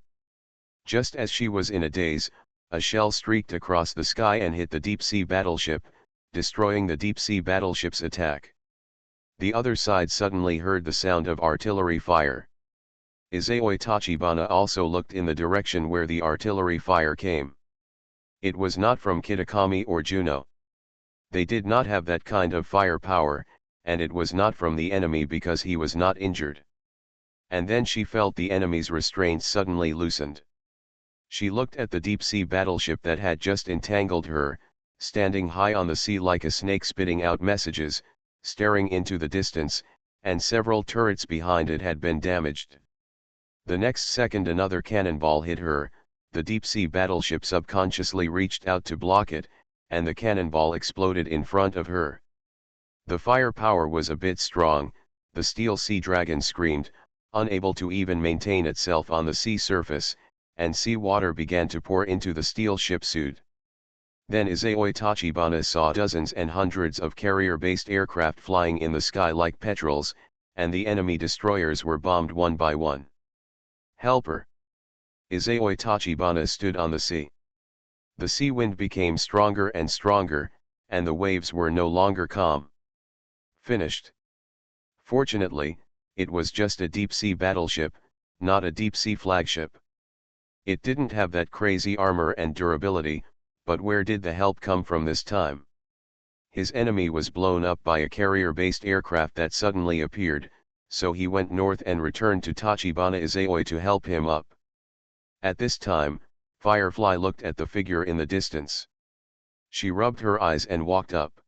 Just as she was in a daze, a shell streaked across the sky and hit the deep-sea battleship, destroying the deep-sea battleship's attack. The other side suddenly heard the sound of artillery fire. Izayoi Tachibana also looked in the direction where the artillery fire came. It was not from Kitakami or Juno. They did not have that kind of fire power, and it was not from the enemy because he was not injured. And then she felt the enemy's restraints suddenly loosened. She looked at the deep-sea battleship that had just entangled her, standing high on the sea like a snake spitting out messages, staring into the distance, and several turrets behind it had been damaged. The next second another cannonball hit her, the deep-sea battleship subconsciously reached out to block it, and the cannonball exploded in front of her. The firepower was a bit strong, the steel sea dragon screamed, unable to even maintain itself on the sea surface, and sea water began to pour into the steel ship suit. Then Izayoi Tachibana saw dozens and hundreds of carrier-based aircraft flying in the sky like petrels, and the enemy destroyers were bombed one by one. Help her! Izayoi Tachibana stood on the sea. The sea wind became stronger and stronger, and the waves were no longer calm. Finished. Fortunately, it was just a deep-sea battleship, not a deep-sea flagship. It didn't have that crazy armor and durability, but where did the help come from this time? His enemy was blown up by a carrier-based aircraft that suddenly appeared, so he went north and returned to Tachibana Izayoi to help him up. At this time, Firefly looked at the figure in the distance. She rubbed her eyes and walked up.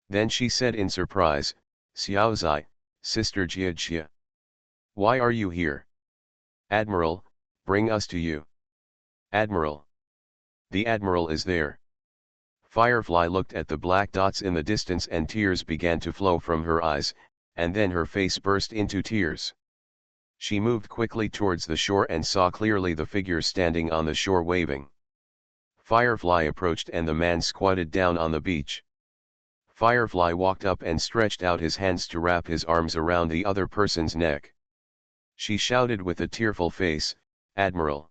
Then she said in surprise, "Xiaozai, Sister Jiajia. Why are you here?" "Admiral, bring us to you." "Admiral. The Admiral is there." Firefly looked at the black dots in the distance and tears began to flow from her eyes, and then her face burst into tears. She moved quickly towards the shore and saw clearly the figure standing on the shore waving. Firefly approached and the man squatted down on the beach. Firefly walked up and stretched out his hands to wrap his arms around the other person's neck. She shouted with a tearful face, "Admiral!